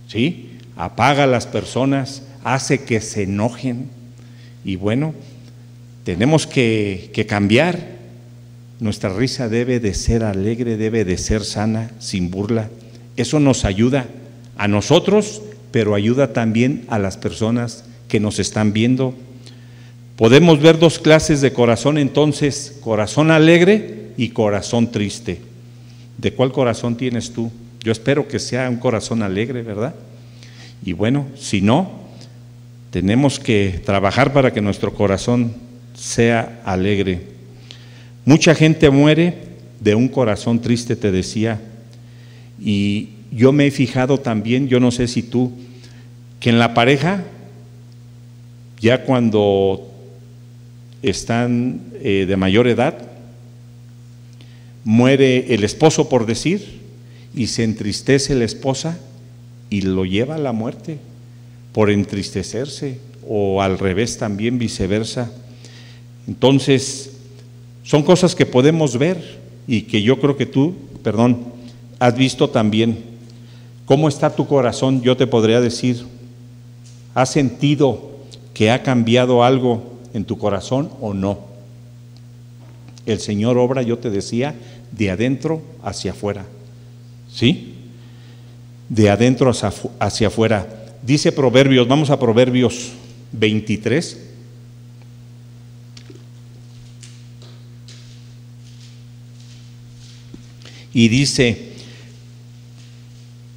¿sí? Apaga a las personas, hace que se enojen. Y bueno, tenemos que cambiar. Nuestra risa debe de ser alegre, debe de ser sana, sin burla. Eso nos ayuda a nosotros, pero ayuda también a las personas que nos están viendo. Podemos ver dos clases de corazón entonces: corazón alegre y corazón triste. ¿De cuál corazón tienes tú? Yo espero que sea un corazón alegre, ¿verdad? Y bueno, si no, tenemos que trabajar para que nuestro corazón sea alegre. Mucha gente muere de un corazón triste, te decía, y yo me he fijado también, yo no sé si tú, que en la pareja, ya cuando están de mayor edad, muere el esposo, por decir, y se entristece la esposa y lo lleva a la muerte por entristecerse, o al revés también, viceversa. Entonces, son cosas que podemos ver y que yo creo que tú, has visto también. ¿Cómo está tu corazón? Yo te podría decir, ¿has sentido que ha cambiado algo en tu corazón o no? El Señor obra, yo te decía, de adentro hacia afuera, ¿sí? De adentro hacia afuera. Dice Proverbios, vamos a Proverbios 23. Y dice: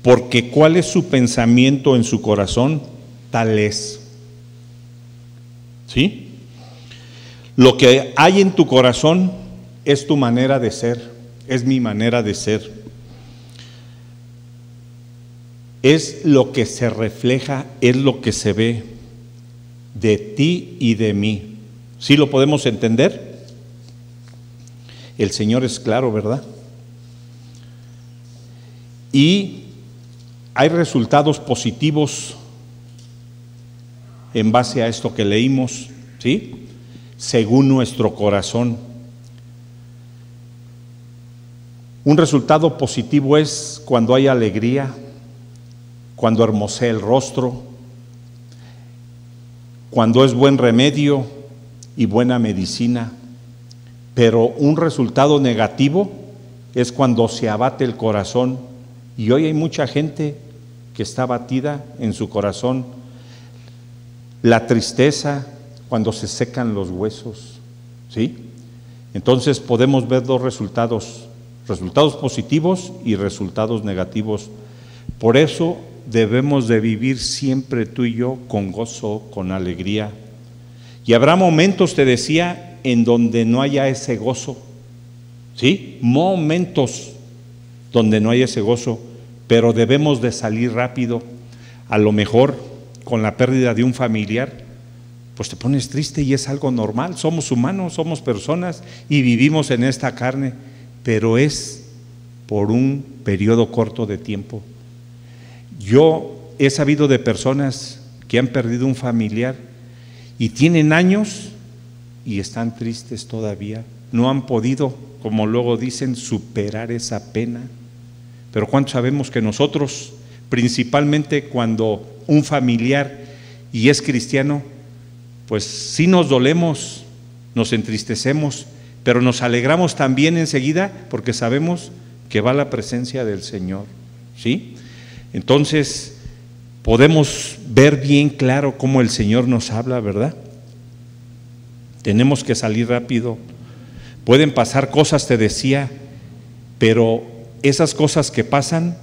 porque cuál es su pensamiento en su corazón, tal es. ¿Sí? Lo que hay en tu corazón es tu manera de ser, es mi manera de ser. Es lo que se refleja, es lo que se ve de ti y de mí. ¿Sí lo podemos entender? El Señor es claro, ¿verdad? Y hay resultados positivos en base a esto que leímos, ¿sí? Según nuestro corazón. Un resultado positivo es cuando hay alegría, cuando hermosea el rostro, cuando es buen remedio y buena medicina. Pero un resultado negativo es cuando se abate el corazón. Y hoy hay mucha gente que está abatida en su corazón. La tristeza, cuando se secan los huesos, ¿sí? Entonces podemos ver dos resultados positivos y resultados negativos. Por eso debemos de vivir siempre tú y yo con gozo, con alegría. Y habrá momentos, te decía, en donde no haya ese gozo, ¿sí? Momentos donde no hay ese gozo, pero debemos de salir rápido. A lo mejor con la pérdida de un familiar, pues te pones triste y es algo normal. Somos humanos, somos personas y vivimos en esta carne, pero es por un periodo corto de tiempo. Yo he sabido de personas que han perdido un familiar y tienen años y están tristes todavía. No han podido, como luego dicen, superar esa pena. Pero ¿cuánto sabemos que nosotros, principalmente cuando un familiar y es cristiano, pues sí nos dolemos, nos entristecemos, pero nos alegramos también enseguida porque sabemos que va la presencia del Señor, ¿sí? Entonces podemos ver bien claro cómo el Señor nos habla, ¿verdad? Tenemos que salir rápido. Pueden pasar cosas, te decía, pero esas cosas que pasan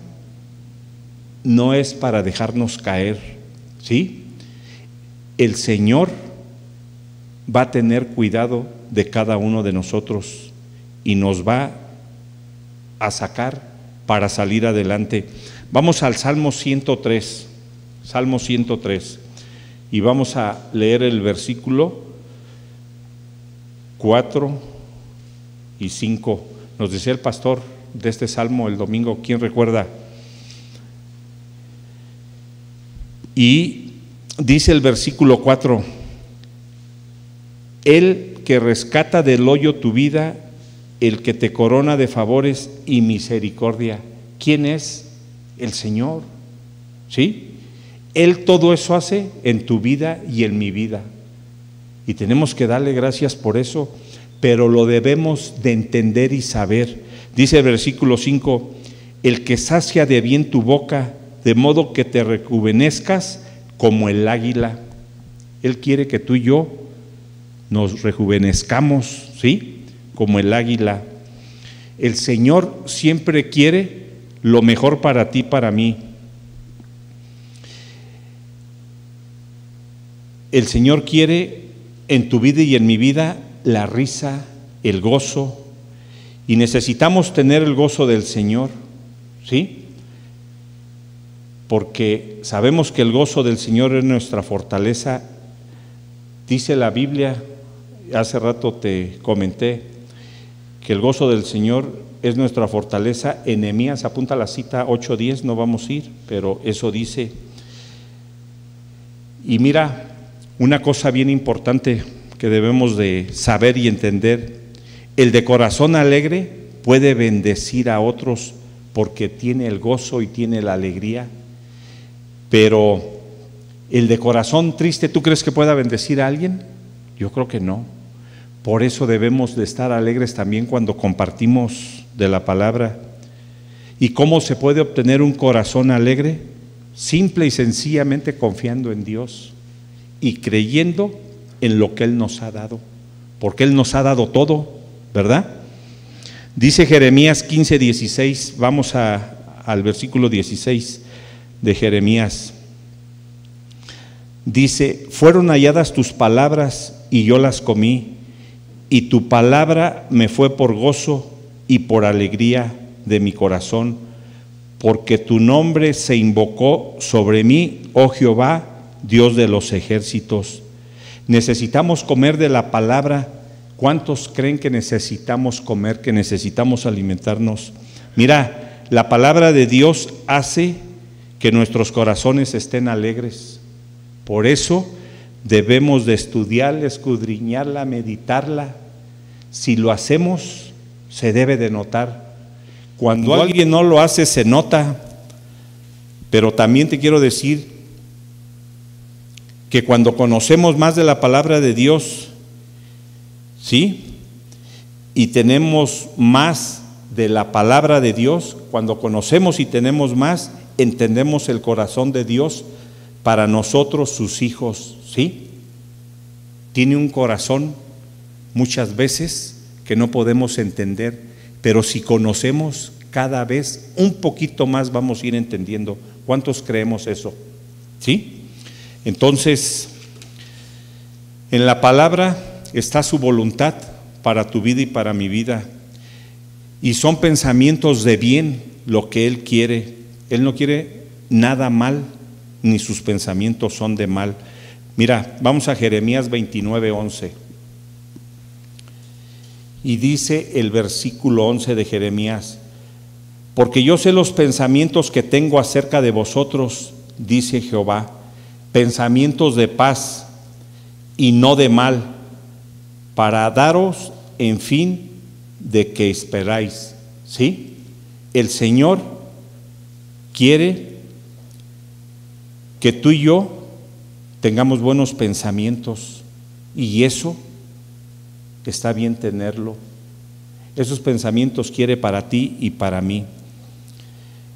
no es para dejarnos caer, ¿sí? El Señor va a tener cuidado de cada uno de nosotros y nos va a sacar para salir adelante. Vamos al Salmo 103, Salmo 103, y vamos a leer el versículo 4 y 5. Nos decía el pastor de este salmo el domingo, ¿quién recuerda? Y dice el versículo 4, Él que rescata del hoyo tu vida, el que te corona de favores y misericordia. ¿Quién es? El Señor. ¿Sí? Él todo eso hace en tu vida y en mi vida. Y tenemos que darle gracias por eso, pero lo debemos de entender y saber. Dice el versículo 5, el que sacia de bien tu boca, de modo que te rejuvenezcas como el águila. Él quiere que tú y yo nos rejuvenezcamos, ¿sí? Como el águila. El Señor siempre quiere lo mejor para ti, para mí. El Señor quiere en tu vida y en mi vida la risa, el gozo, y necesitamos tener el gozo del Señor, ¿sí? Porque sabemos que el gozo del Señor es nuestra fortaleza. Dice la Biblia, hace rato te comenté, que el gozo del Señor es nuestra fortaleza. En Nehemías, apunta la cita 8:10, no vamos a ir, pero eso dice. Y mira, una cosa bien importante que debemos de saber y entender, el de corazón alegre puede bendecir a otros porque tiene el gozo y tiene la alegría, pero el de corazón triste, ¿tú crees que pueda bendecir a alguien? Yo creo que no. Por eso debemos de estar alegres también cuando compartimos de la palabra. ¿Y cómo se puede obtener un corazón alegre? Simple y sencillamente confiando en Dios y creyendo en lo que Él nos ha dado, porque Él nos ha dado todo, ¿verdad? Dice Jeremías 15:16, vamos al versículo 16 de Jeremías. Dice, fueron halladas tus palabras y yo las comí, y tu palabra me fue por gozo y por alegría de mi corazón, porque tu nombre se invocó sobre mí, oh Jehová, Dios de los ejércitos. Necesitamos comer de la palabra. ¿Cuántos creen que necesitamos comer, que necesitamos alimentarnos? Mira, la palabra de Dios hace que nuestros corazones estén alegres. Por eso debemos de estudiarla, escudriñarla, meditarla. Si lo hacemos, se debe de notar. Cuando alguien no lo hace, se nota. Pero también te quiero decir que cuando conocemos más de la palabra de Dios, ¿sí? Y tenemos más de la palabra de Dios, cuando conocemos y tenemos más, entendemos el corazón de Dios para nosotros, sus hijos, ¿sí? Tiene un corazón muchas veces que no podemos entender, pero si conocemos cada vez un poquito más vamos a ir entendiendo. ¿Cuántos creemos eso? ¿Sí? Entonces, en la palabra está su voluntad para tu vida y para mi vida, y son pensamientos de bien lo que Él quiere. Él no quiere nada mal, ni sus pensamientos son de mal. Mira, vamos a Jeremías 29:11. Y dice el versículo 11 de Jeremías, porque yo sé los pensamientos que tengo acerca de vosotros, dice Jehová, pensamientos de paz y no de mal, para daros en fin de que esperáis. ¿Sí? El Señor quiere que tú y yo tengamos buenos pensamientos, y eso está bien tenerlo. Esos pensamientos quiere para ti y para mí.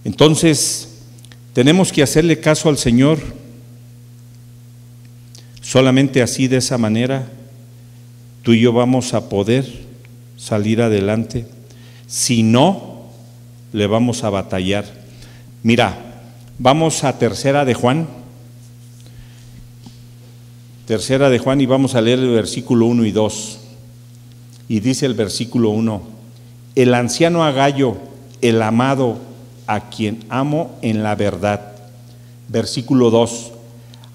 Entonces, tenemos que hacerle caso al Señor. Solamente así, de esa manera, tú y yo vamos a poder salir adelante. Si no, le vamos a batallar. Mira, vamos a Tercera de Juan. Tercera de Juan, y vamos a leer el versículo 1 y 2. Y dice el versículo 1, el anciano Agayo, el amado, a quien amo en la verdad. Versículo 2,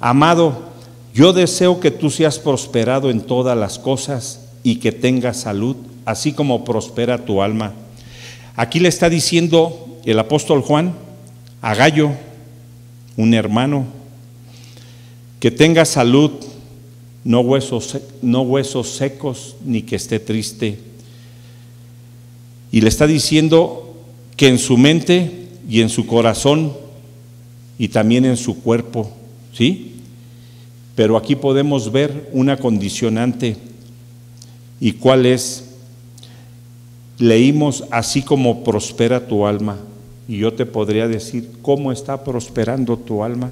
amado, yo deseo que tú seas prosperado en todas las cosas y que tengas salud, así como prospera tu alma. Aquí le está diciendo el apóstol Juan a Agayo, un hermano, que tenga salud, no huesos secos, ni que esté triste. Y le está diciendo que en su mente y en su corazón y también en su cuerpo, ¿sí? Pero aquí podemos ver una condicionante. ¿Y cuál es? Leímos así como prospera tu alma. Y yo te podría decir, ¿cómo está prosperando tu alma?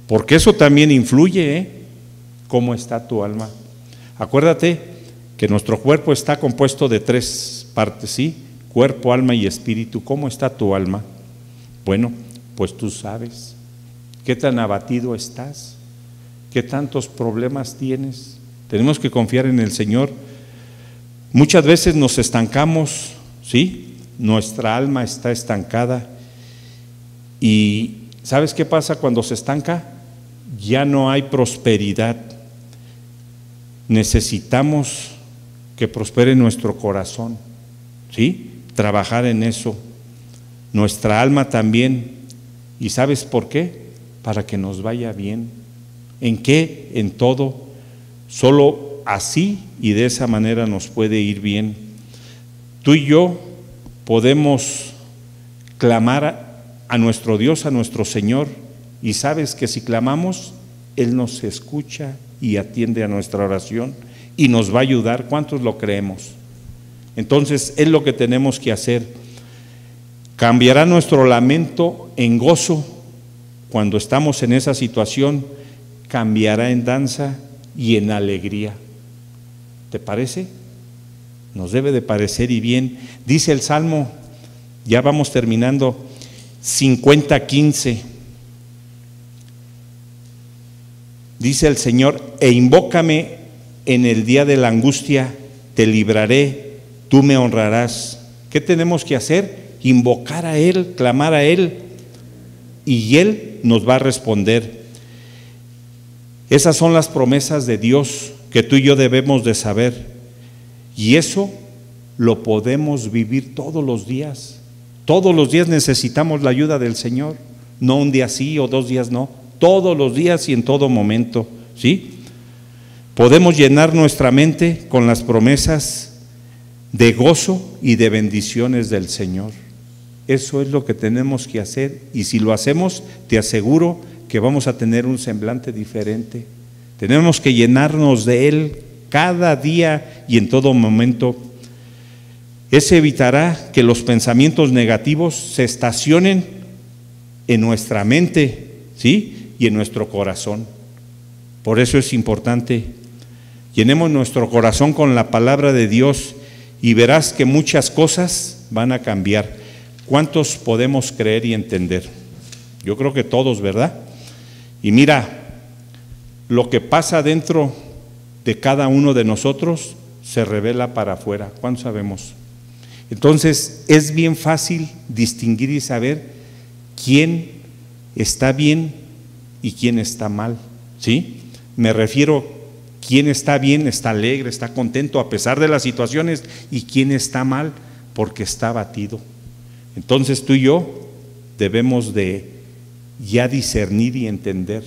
Porque eso también influye, ¿eh? ¿Cómo está tu alma? Acuérdate que nuestro cuerpo está compuesto de 3 partes, ¿sí? Cuerpo, alma y espíritu. ¿Cómo está tu alma? Bueno, pues tú sabes. ¿Qué tan abatido estás? ¿Qué tantos problemas tienes? Tenemos que confiar en el Señor. Muchas veces nos estancamos, ¿sí? Nuestra alma está estancada. Y ¿sabes qué pasa cuando se estanca? Ya no hay prosperidad. Necesitamos que prospere nuestro corazón, ¿sí? Trabajar en eso. Nuestra alma también. ¿Y sabes por qué? Para que nos vaya bien. ¿En qué? En todo. Solo así y de esa manera nos puede ir bien. Tú y yo podemos clamar a nuestro Dios, a nuestro Señor, y sabes que si clamamos, Él nos escucha y atiende a nuestra oración y nos va a ayudar. ¿Cuántos lo creemos? Entonces es lo que tenemos que hacer. Cambiará nuestro lamento en gozo cuando estamos en esa situación, cambiará en danza y en alegría. ¿Te parece? Nos debe de parecer y bien. Dice el Salmo, ya vamos terminando, 50:15. Dice el Señor, e invócame en el día de la angustia, te libraré, tú me honrarás. ¿Qué tenemos que hacer? Invocar a Él, clamar a Él, y Él nos va a responder. Esas son las promesas de Dios que tú y yo debemos de saber, y eso lo podemos vivir todos los días. Todos los días necesitamos la ayuda del Señor, no un día sí o 2 días no, todos los días y en todo momento, ¿sí? Podemos llenar nuestra mente con las promesas de gozo y de bendiciones del Señor. Eso es lo que tenemos que hacer, y si lo hacemos, te aseguro que vamos a tener un semblante diferente. Tenemos que llenarnos de Él cada día y en todo momento. Eso evitará que los pensamientos negativos se estacionen en nuestra mente, ¿sí? Y en nuestro corazón. Por eso es importante, llenemos nuestro corazón con la palabra de Dios y verás que muchas cosas van a cambiar. ¿Cuántos podemos creer y entender? Yo creo que todos, ¿verdad? Y mira, lo que pasa dentro de cada uno de nosotros se revela para afuera. ¿Cuántos sabemos? Entonces es bien fácil distinguir y saber quién está bien y quién está mal, ¿sí? Me refiero, quién está bien, está alegre, está contento a pesar de las situaciones, y quién está mal porque está abatido. Entonces tú y yo debemos de ya discernir y entender.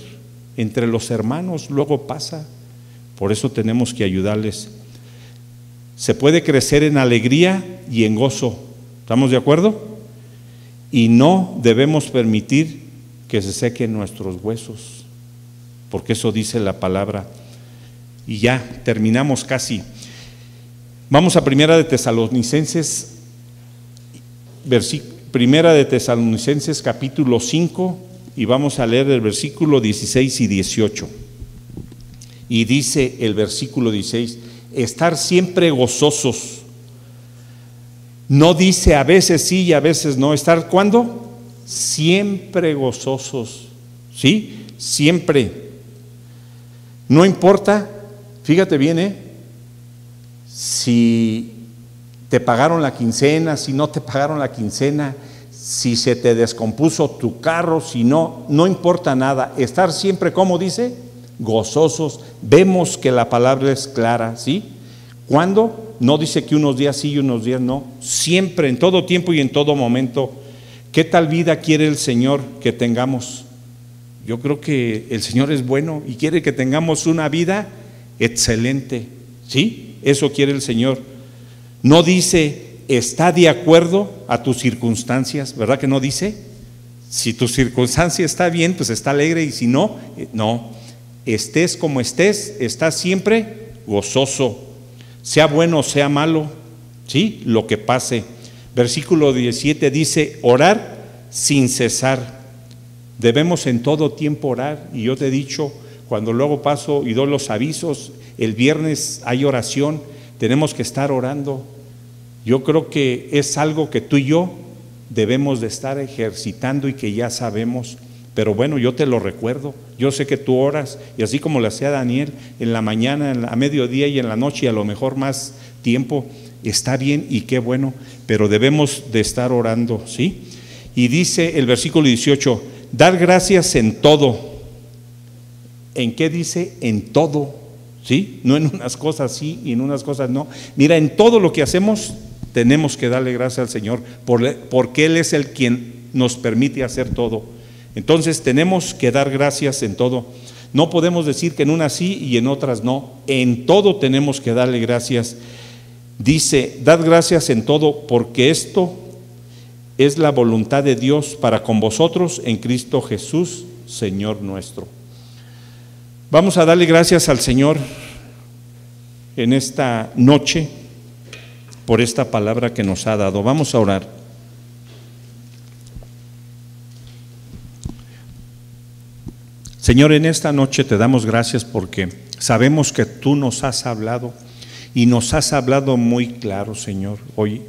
Entre los hermanos luego pasa, por eso tenemos que ayudarles. Se puede crecer en alegría y en gozo, ¿estamos de acuerdo? Y no debemos permitir que se sequen nuestros huesos, porque eso dice la palabra. Y ya terminamos casi. Vamos a Primera de Tesalonicenses, Primera de Tesalonicenses capítulo 5, y vamos a leer el versículo 16 y 18. Y dice el versículo 16, estar siempre gozosos. No dice a veces sí y a veces no. ¿Estar cuándo? Siempre gozosos, ¿sí? Siempre. No importa, fíjate bien, si te pagaron la quincena, si no te pagaron la quincena, si se te descompuso tu carro, si no, no importa nada. Estar siempre, ¿cómo dice? Gozosos. Vemos que la palabra es clara, ¿sí? ¿Cuándo? No dice que unos días sí y unos días no. Siempre, en todo tiempo y en todo momento. ¿Qué tal vida quiere el Señor que tengamos? Yo creo que el Señor es bueno y quiere que tengamos una vida excelente. ¿Sí? Eso quiere el Señor. No dice, está de acuerdo a tus circunstancias, ¿verdad que no dice? Si tu circunstancia está bien, pues está alegre, y si no, no. Estés como estés, estás siempre gozoso, sea bueno o sea malo, ¿sí? Lo que pase. Versículo 17 dice, orar sin cesar. Debemos en todo tiempo orar, y yo te he dicho, cuando luego paso y doy los avisos, el viernes hay oración, tenemos que estar orando. Yo creo que es algo que tú y yo debemos de estar ejercitando y que ya sabemos, pero bueno, yo te lo recuerdo. Yo sé que tú oras, y así como le hacía Daniel, en la mañana, a mediodía y en la noche, y a lo mejor más tiempo, está bien y qué bueno, pero debemos de estar orando, ¿sí? Y dice el versículo 18, dar gracias en todo. ¿En qué dice? En todo, ¿sí? No en unas cosas sí y en unas cosas no. Mira, en todo lo que hacemos tenemos que darle gracias al Señor, porque Él es el quien nos permite hacer todo. Entonces tenemos que dar gracias en todo. No podemos decir que en unas sí y en otras no. En todo tenemos que darle gracias. Dice, dad gracias en todo, porque esto es la voluntad de Dios para con vosotros en Cristo Jesús, Señor nuestro. Vamos a darle gracias al Señor en esta noche por esta palabra que nos ha dado. Vamos a orar. Señor, en esta noche te damos gracias porque sabemos que tú nos has hablado, y nos has hablado muy claro, Señor, hoy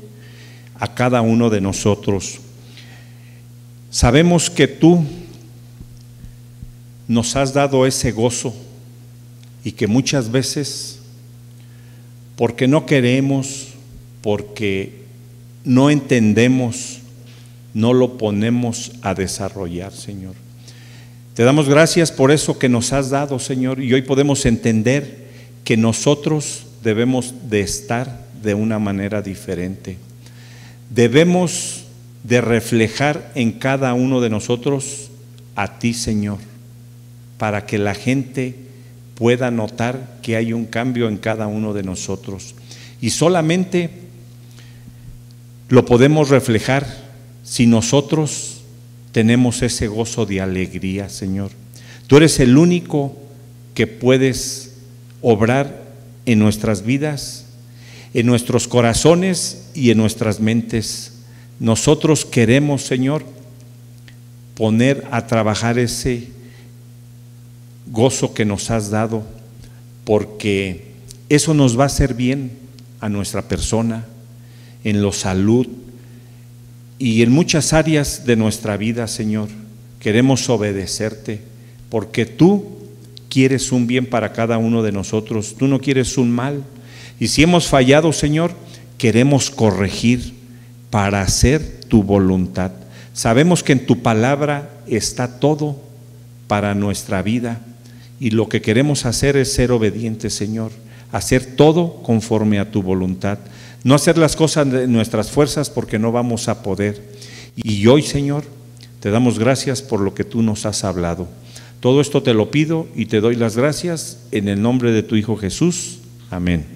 a cada uno de nosotros. Sabemos que tú nos has dado ese gozo, y que muchas veces, porque no queremos, porque no entendemos, no lo ponemos a desarrollar, Señor. Te damos gracias por eso que nos has dado, Señor, y hoy podemos entender que nosotros debemos de estar de una manera diferente. Debemos de reflejar en cada uno de nosotros a ti, Señor, para que la gente pueda notar que hay un cambio en cada uno de nosotros. Y solamente lo podemos reflejar si nosotros tenemos ese gozo de alegría, Señor. Tú eres el único que puedes obrar en nuestras vidas, en nuestros corazones y en nuestras mentes. Nosotros queremos, Señor, poner a trabajar ese gozo que nos has dado, porque eso nos va a hacer bien a nuestra persona, en la salud y en muchas áreas de nuestra vida, Señor. Queremos obedecerte, porque tú quieres un bien para cada uno de nosotros, tú no quieres un mal. Y si hemos fallado, Señor, queremos corregir para hacer tu voluntad. Sabemos que en tu palabra está todo para nuestra vida, y lo que queremos hacer es ser obedientes, Señor, hacer todo conforme a tu voluntad, no hacer las cosas de nuestras fuerzas, porque no vamos a poder. Y hoy, Señor, te damos gracias por lo que tú nos has hablado. Todo esto te lo pido y te doy las gracias en el nombre de tu Hijo Jesús. Amén.